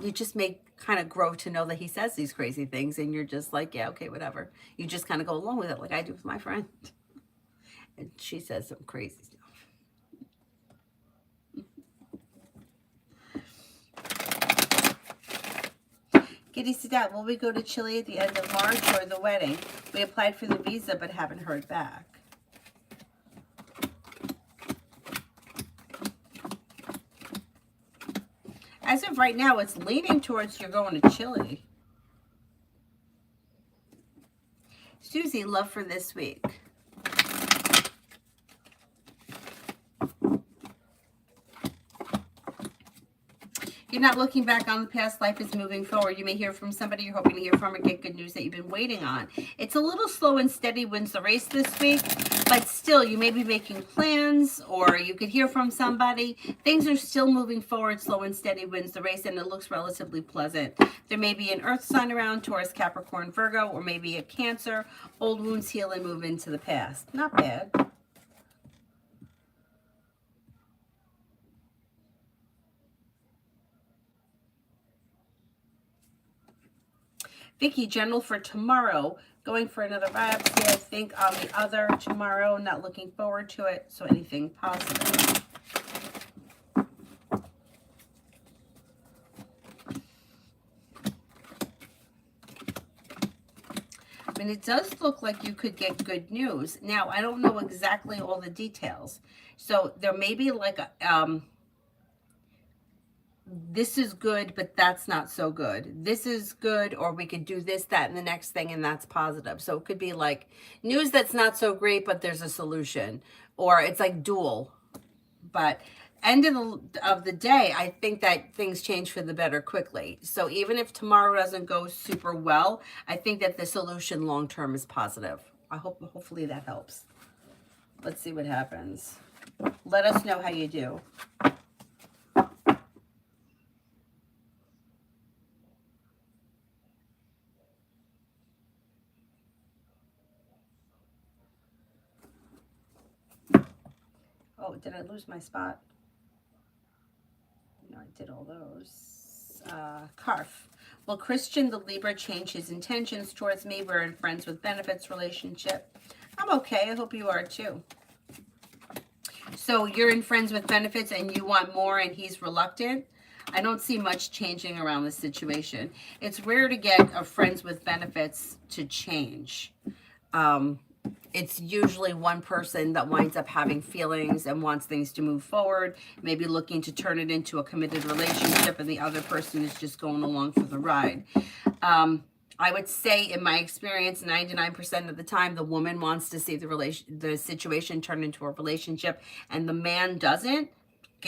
you just may kind of grow to know that he says these crazy things, and you're just like, yeah, okay, whatever. You just kind of go along with it, like I do with my friend. And she says some crazy stuff. Kitty Sadat, will we go to Chile at the end of March or the wedding? We applied for the visa but haven't heard back. As of right now, it's leaning towards you're going to Chile. Susie, love for this week. You're not looking back on the past. Life is moving forward. You may hear from somebody you're hoping to hear from, or get good news that you've been waiting on. It's a little slow and steady wins the race this week, but still you may be making plans, or you could hear from somebody. Things are still moving forward. Slow and steady wins the race, and it looks relatively pleasant. There may be an earth sign around, Taurus, Capricorn, Virgo, or maybe a Cancer. Old wounds heal and move into the past. Not bad. Vicky, general for tomorrow. Going for another biopsy, I think, on the other tomorrow. Not looking forward to it, so anything positive. I mean, it does look like you could get good news. Now, I don't know exactly all the details. So there may be like a... this is good, but that's not so good. This is good, or we could do this, that, and the next thing, and that's positive. So it could be like news that's not so great, but there's a solution. Or it's like dual. But end of the day, I think that things change for the better quickly. So even if tomorrow doesn't go super well, I think that the solution long-term is positive. Hopefully that helps. Let's see what happens. Let us know how you do. Oh, did I lose my spot? No, I did all those. Carf. Will Christian the Libra change his intentions towards me? We're in friends with benefits relationship. I'm okay. I hope you are too. So you're in friends with benefits and you want more and he's reluctant. I don't see much changing around the situation. It's rare to get a friends with benefits to change. It's usually one person that winds up having feelings and wants things to move forward, maybe looking to turn it into a committed relationship, and the other person is just going along for the ride. I would say, in my experience, 99% of the time, the woman wants to see the situation turn into a relationship, and the man doesn't.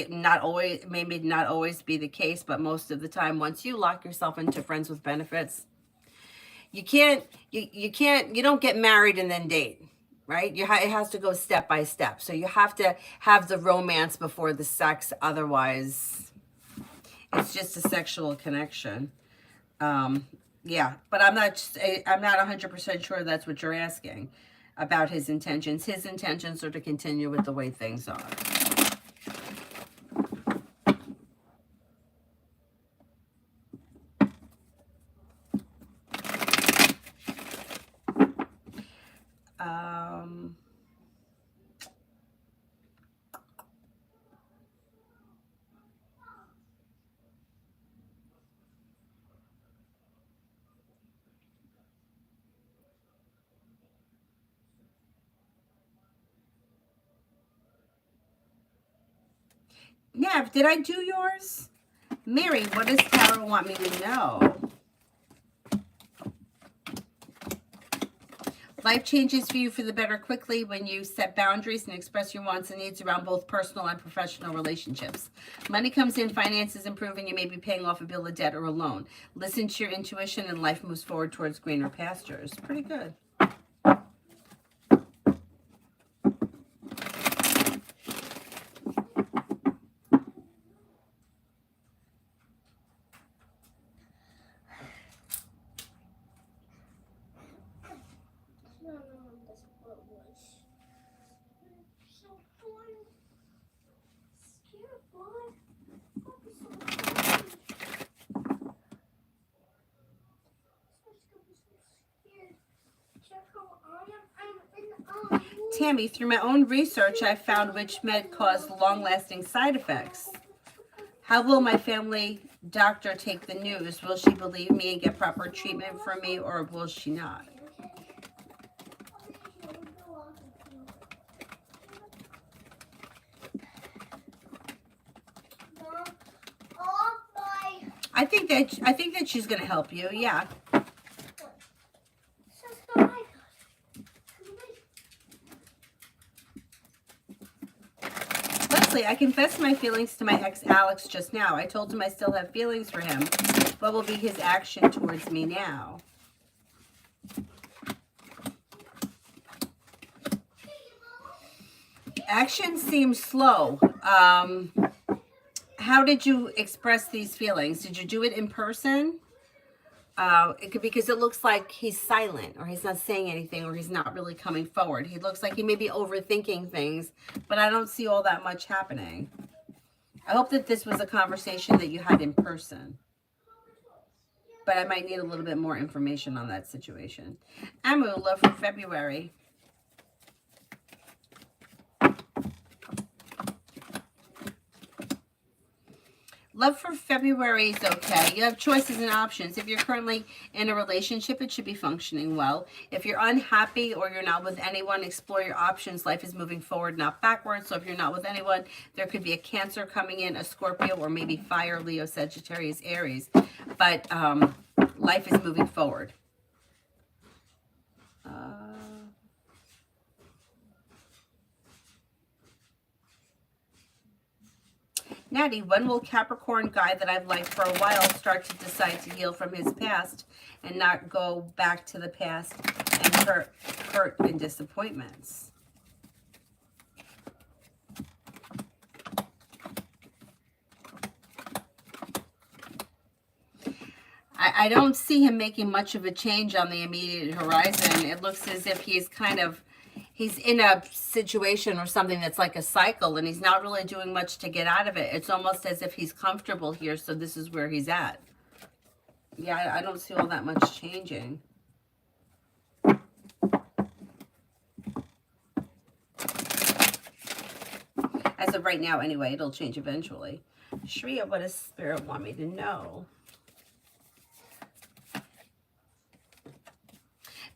Not always, maybe not always be the case, but most of the time, once you lock yourself into friends with benefits, you don't get married and then date, right? It has to go step by step. So you have to have the romance before the sex. Otherwise, it's just a sexual connection. Yeah, but I'm not 100% sure that's what you're asking about his intentions. His intentions are to continue with the way things are. Yeah, did I do yours? Mary, what does Tarot want me to know? Life changes for you for the better quickly when you set boundaries and express your wants and needs around both personal and professional relationships. Money comes in, finances improve, and you may be paying off a bill of debt or a loan. Listen to your intuition and life moves forward towards greener pastures. Pretty good. Tammy, through my own research, I found which med caused long-lasting side effects. How will my family doctor take the news? Will she believe me and get proper treatment for me, or will she not? I think that she's going to help you. Yeah. Leslie, I confessed my feelings to my ex Alex just now. I told him I still have feelings for him. What will be his action towards me now? Action seems slow. How did you express these feelings? Did you do it in person? Because it looks like he's silent, or he's not saying anything, or he's not really coming forward. He looks like he may be overthinking things, but I don't see all that much happening. I hope that this was a conversation that you had in person, but I might need a little bit more information on that situation. Amu, love for February. Love for February is okay. You have choices and options. If you're currently in a relationship, it should be functioning well. If you're unhappy or you're not with anyone, explore your options. Life is moving forward, not backwards. So if you're not with anyone, there could be a Cancer coming in, a Scorpio, or maybe Fire, Leo, Sagittarius, Aries. But life is moving forward. Natty, when will Capricorn guy that I've liked for a while start to decide to heal from his past and not go back to the past and hurt and disappointments? I don't see him making much of a change on the immediate horizon. It looks as if he's in a situation or something that's like a cycle, and he's not really doing much to get out of it. It's almost as if he's comfortable here, so this is where he's at. Yeah, I don't see all that much changing. As of right now, anyway, it'll change eventually. Shreya, what does Spirit want me to know?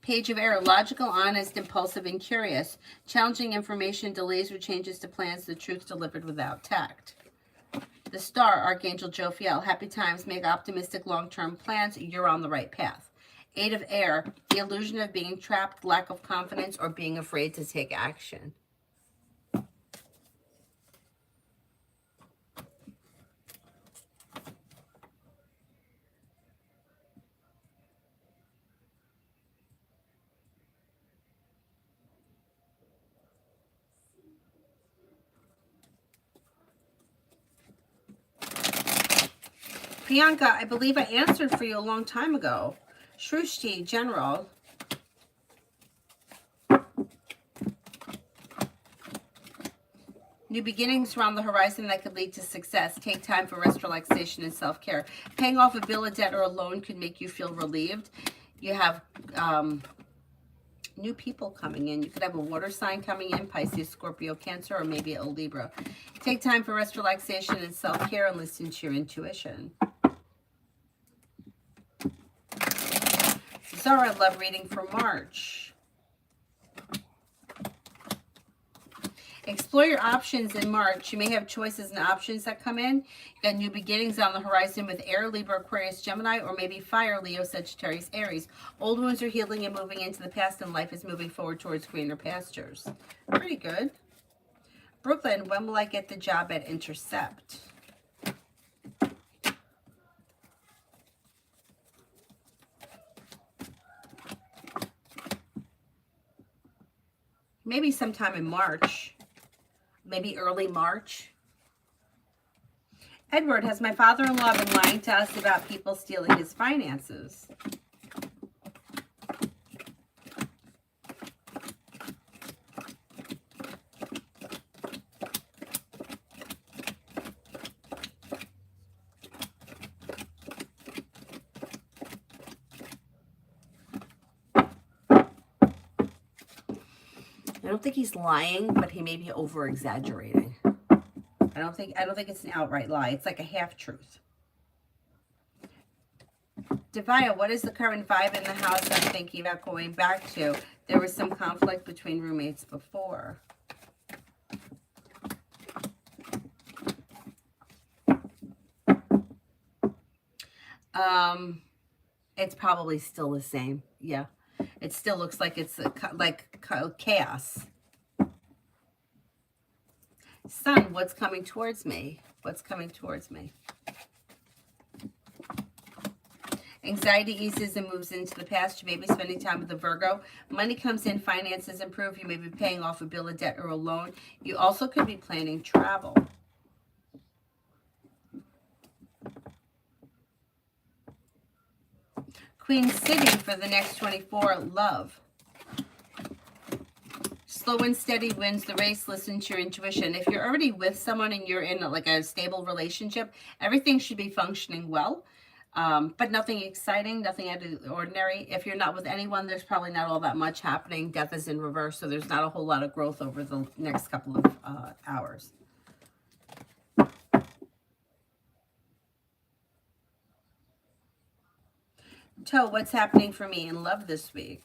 Page of Air, logical, honest, impulsive, and curious. Challenging information, delays or changes to plans, the truth delivered without tact. The Star, Archangel Jophiel, happy times, make optimistic long-term plans, you're on the right path. Eight of Air, the illusion of being trapped, lack of confidence, or being afraid to take action. Priyanka, I believe I answered for you a long time ago. Shrushti, General. New beginnings around the horizon that could lead to success. Take time for rest, relaxation, and self-care. Paying off a bill of debt or a loan could make you feel relieved. You have new people coming in. You could have a water sign coming in, Pisces, Scorpio, Cancer, or maybe a Libra. Take time for rest, relaxation, and self-care, and listen to your intuition. Zara, love reading for March. Explore your options in March. You may have choices and options that come in. You got new beginnings on the horizon with Air, Libra, Aquarius, Gemini, or maybe Fire, Leo, Sagittarius, Aries. Old wounds are healing and moving into the past, and life is moving forward towards greener pastures. Pretty good. Brooklyn, when will I get the job at Intercept? Maybe sometime in March. Maybe early March. Edward, has my father-in-law been lying to us about people stealing his finances? I don't think he's lying, but he may be over-exaggerating. I don't think it's an outright lie. It's like a half-truth. Devaya, what is the current vibe in the house I'm thinking about going back to? There was some conflict between roommates before. It's probably still the same. Yeah. It still looks like it's like chaos. Sun, what's coming towards me? What's coming towards me? Anxiety eases and moves into the past. You may be spending time with a Virgo. Money comes in, finances improve. You may be paying off a bill, a debt, or a loan. You also could be planning travel. Queen City for the next 24, love. Slow and steady wins the race. Listen to your intuition. If you're already with someone and you're in like a stable relationship, everything should be functioning well, but nothing exciting, nothing out of the ordinary. If you're not with anyone, there's probably not all that much happening. Death is in reverse, so there's not a whole lot of growth over the next couple of hours. Toe, what's happening for me in love this week?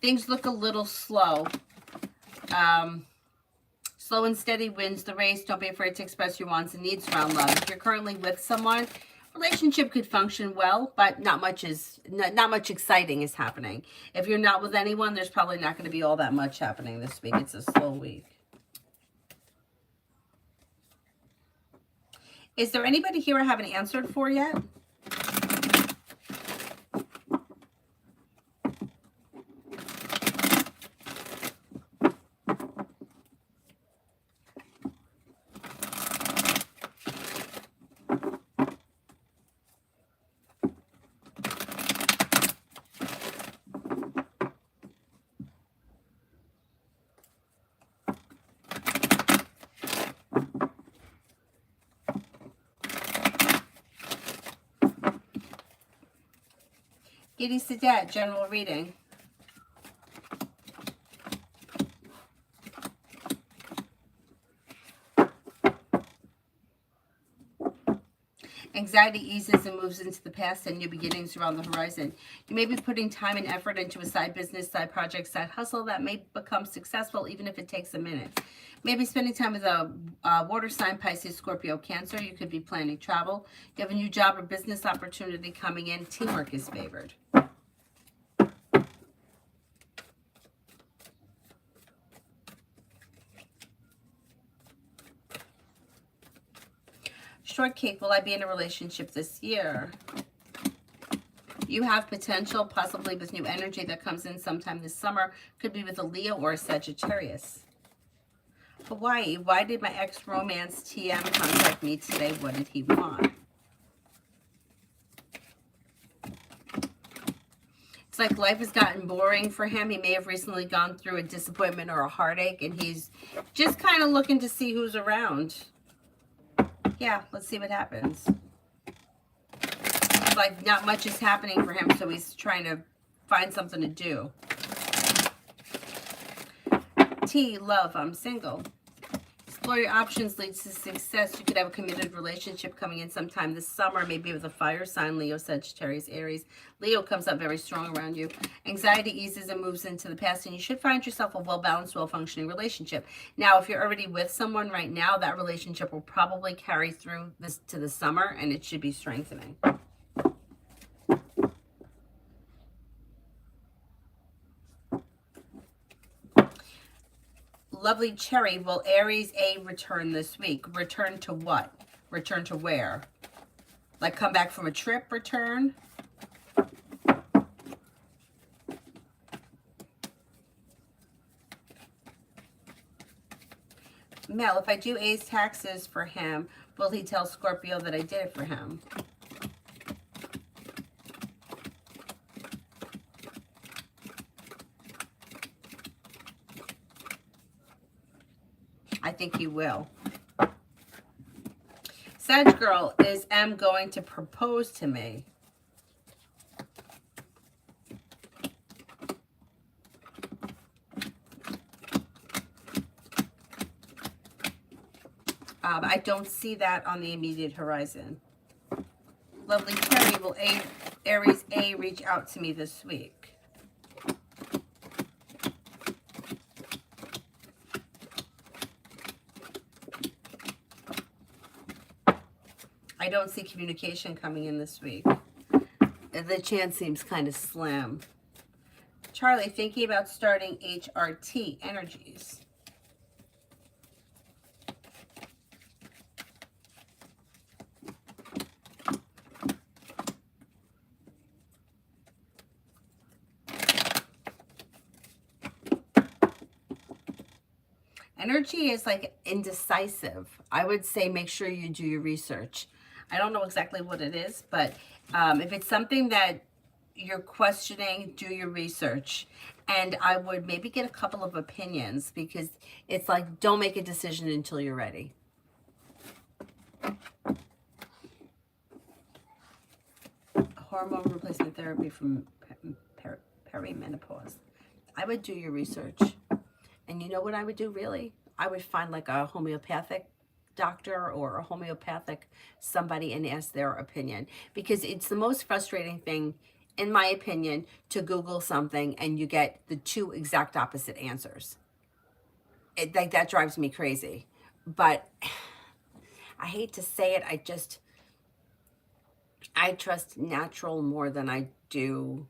Things look a little slow. Slow and steady wins the race. Don't be afraid to express your wants and needs around love. If you're currently with someone, relationship could function well, but not much exciting is happening. If you're not with anyone, there's probably not going to be all that much happening this week. It's a slow week. Is there anybody here I haven't answered for yet? Giddy Sadat, general reading. Anxiety eases and moves into the past, and new beginnings are on the horizon. You may be putting time and effort into a side business, side project, side hustle that may become successful even if it takes a minute. Maybe spending time with a water sign, Pisces, Scorpio, Cancer. You could be planning travel. You have a new job or business opportunity coming in. Teamwork is favored. Shortcake, will I be in a relationship this year? You have potential, possibly with new energy that comes in sometime this summer. Could be with a Leo or a Sagittarius. Hawaii, why did my ex-romance TM contact me today? What did he want? It's like life has gotten boring for him. He may have recently gone through a disappointment or a heartache, and he's just kind of looking to see who's around. Yeah, let's see what happens. It's like not much is happening for him, so he's trying to find something to do. T, love, I'm single. He's Explore your options leads to success. You could have a committed relationship coming in sometime this summer, maybe with a fire sign, Leo, Sagittarius, Aries. Leo comes up very strong around you. Anxiety eases and moves into the past, and you should find yourself a well-balanced, well-functioning relationship. Now, if you're already with someone right now, that relationship will probably carry through this to the summer, and it should be strengthening. Lovely Cherry, will Aries A return this week? Return to what? Return to where? Like come back from a trip return? Mel, if I do A's taxes for him, will he tell Scorpio that I did it for him? I think he will. Sag Girl, is M going to propose to me? I don't see that on the immediate horizon. Lovely Terry, will Aries A reach out to me this week? I don't see communication coming in this week. The chance seems kind of slim. Charlie, thinking about starting HRT energies. Energy is like indecisive. I would say make sure you do your research. I don't know exactly what it is, but if it's something that you're questioning, do your research. And I would maybe get a couple of opinions, because it's like, don't make a decision until you're ready. Hormone replacement therapy from perimenopause. I would do your research. And you know what I would do, really? I would find like a homeopathic doctor or a homeopathic somebody and ask their opinion. Because it's the most frustrating thing, in my opinion, to Google something and you get the two exact opposite answers. Like that drives me crazy. But I hate to say it, I trust natural more than I do.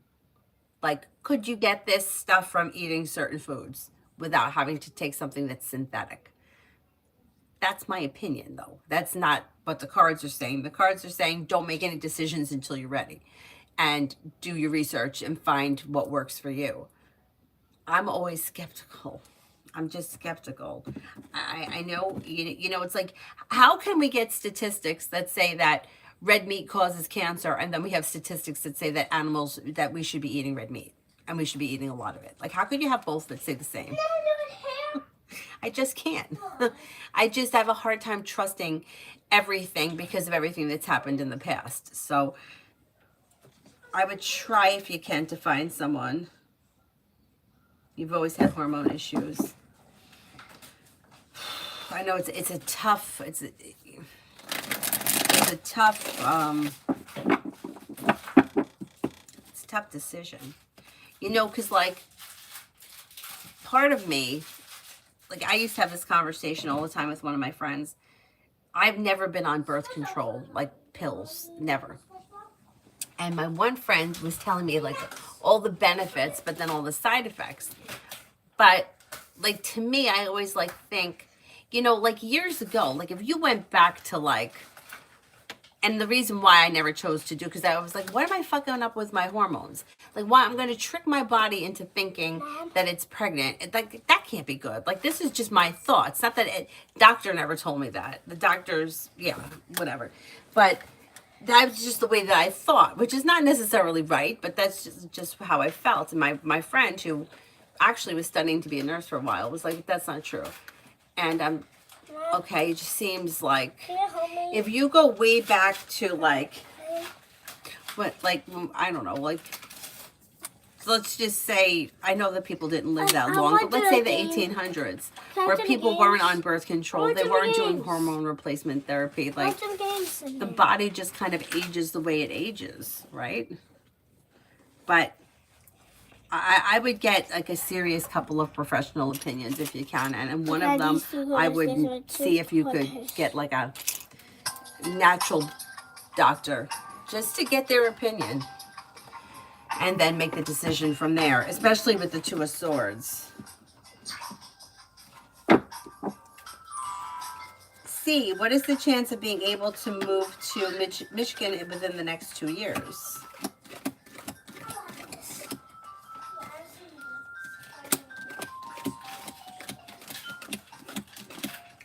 Like, could you get this stuff from eating certain foods without having to take something that's synthetic? That's my opinion, though. That's not what the cards are saying. The cards are saying don't make any decisions until you're ready, and do your research and find what works for you. I'm always skeptical. I'm just skeptical. I know, you know, it's like, how can we get statistics that say that red meat causes cancer, and then we have statistics that say that that we should be eating red meat, and we should be eating a lot of it? Like, how could you have both that say the same? I just can't. I just have a hard time trusting everything because of everything that's happened in the past. So I would try, if you can, to find someone. You've always had hormone issues. I know it's a tough decision. You know, because like part of me, like I used to have this conversation all the time with one of my friends. I've never been on birth control, like pills, never. And my one friend was telling me like all the benefits, but then all the side effects. But like to me, I always like think, you know, like years ago, like if you went back to like, and the reason why I never chose to do, because I was like, what am I fucking up with my hormones? Like, why I'm going to trick my body into thinking that it's pregnant. Like, that can't be good. Like, this is just my thoughts. Not that doctor never told me that. The doctors, yeah, whatever. But that was just the way that I thought, which is not necessarily right, but that's just how I felt. And my friend, who actually was studying to be a nurse for a while, was like, that's not true. And okay, it just seems like if you go way back to like what, like I don't know, like let's just say, I know that people didn't live that I long, want but let's to say the game. 1800s, Can I where do the people games? weren't on birth control, want they to the weren't doing games. hormone replacement therapy. Like, Watch some games in the here. body just kind of ages the way it ages, right? But I would get like a serious couple of professional opinions if you can, and one Okay, of them these two I guys, would these are two see if you could photos. get like a natural doctor just to get their opinion, and then make the decision from there, especially with the Two of Swords. C, what is the chance of being able to move to Michigan within the next 2 years?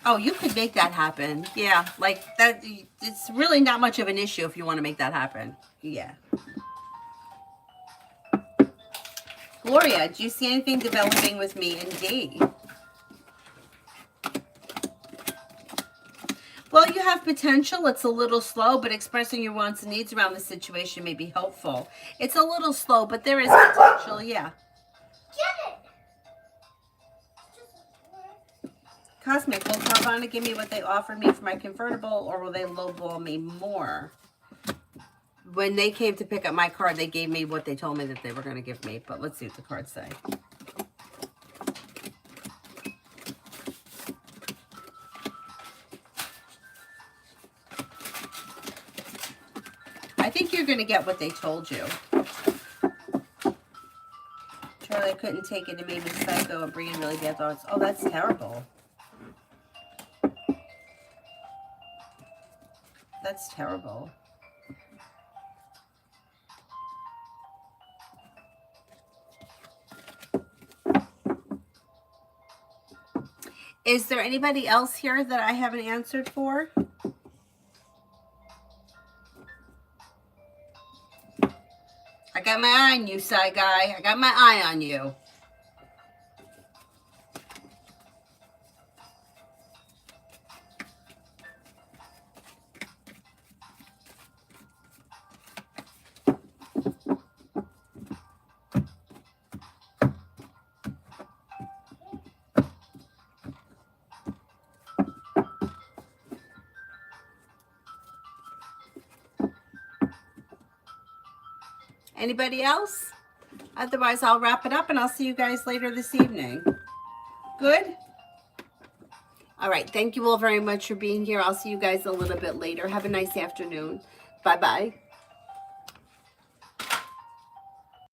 Oh, you could make that happen. Yeah, like that. It's really not much of an issue if you want to make that happen. Yeah. Gloria, do you see anything developing with me in D? Well, you have potential. It's a little slow, but expressing your wants and needs around the situation may be helpful. It's a little slow, but there is potential, yeah. Get it! Cosmic, will Carvana give me what they offered me for my convertible, or will they lowball me more? When they came to pick up my car, they gave me what they told me that they were going to give me. But let's see what the cards say. I think you're going to get what they told you. Charlie, I couldn't take it. It made me psycho and bring in really bad thoughts. Oh, that's terrible. That's terrible. Is there anybody else here that I haven't answered for? I got my eye on you, side guy. I got my eye on you. Anybody else? Otherwise, I'll wrap it up and I'll see you guys later this evening. Good? All right. Thank you all very much for being here. I'll see you guys a little bit later. Have a nice afternoon. Bye-bye.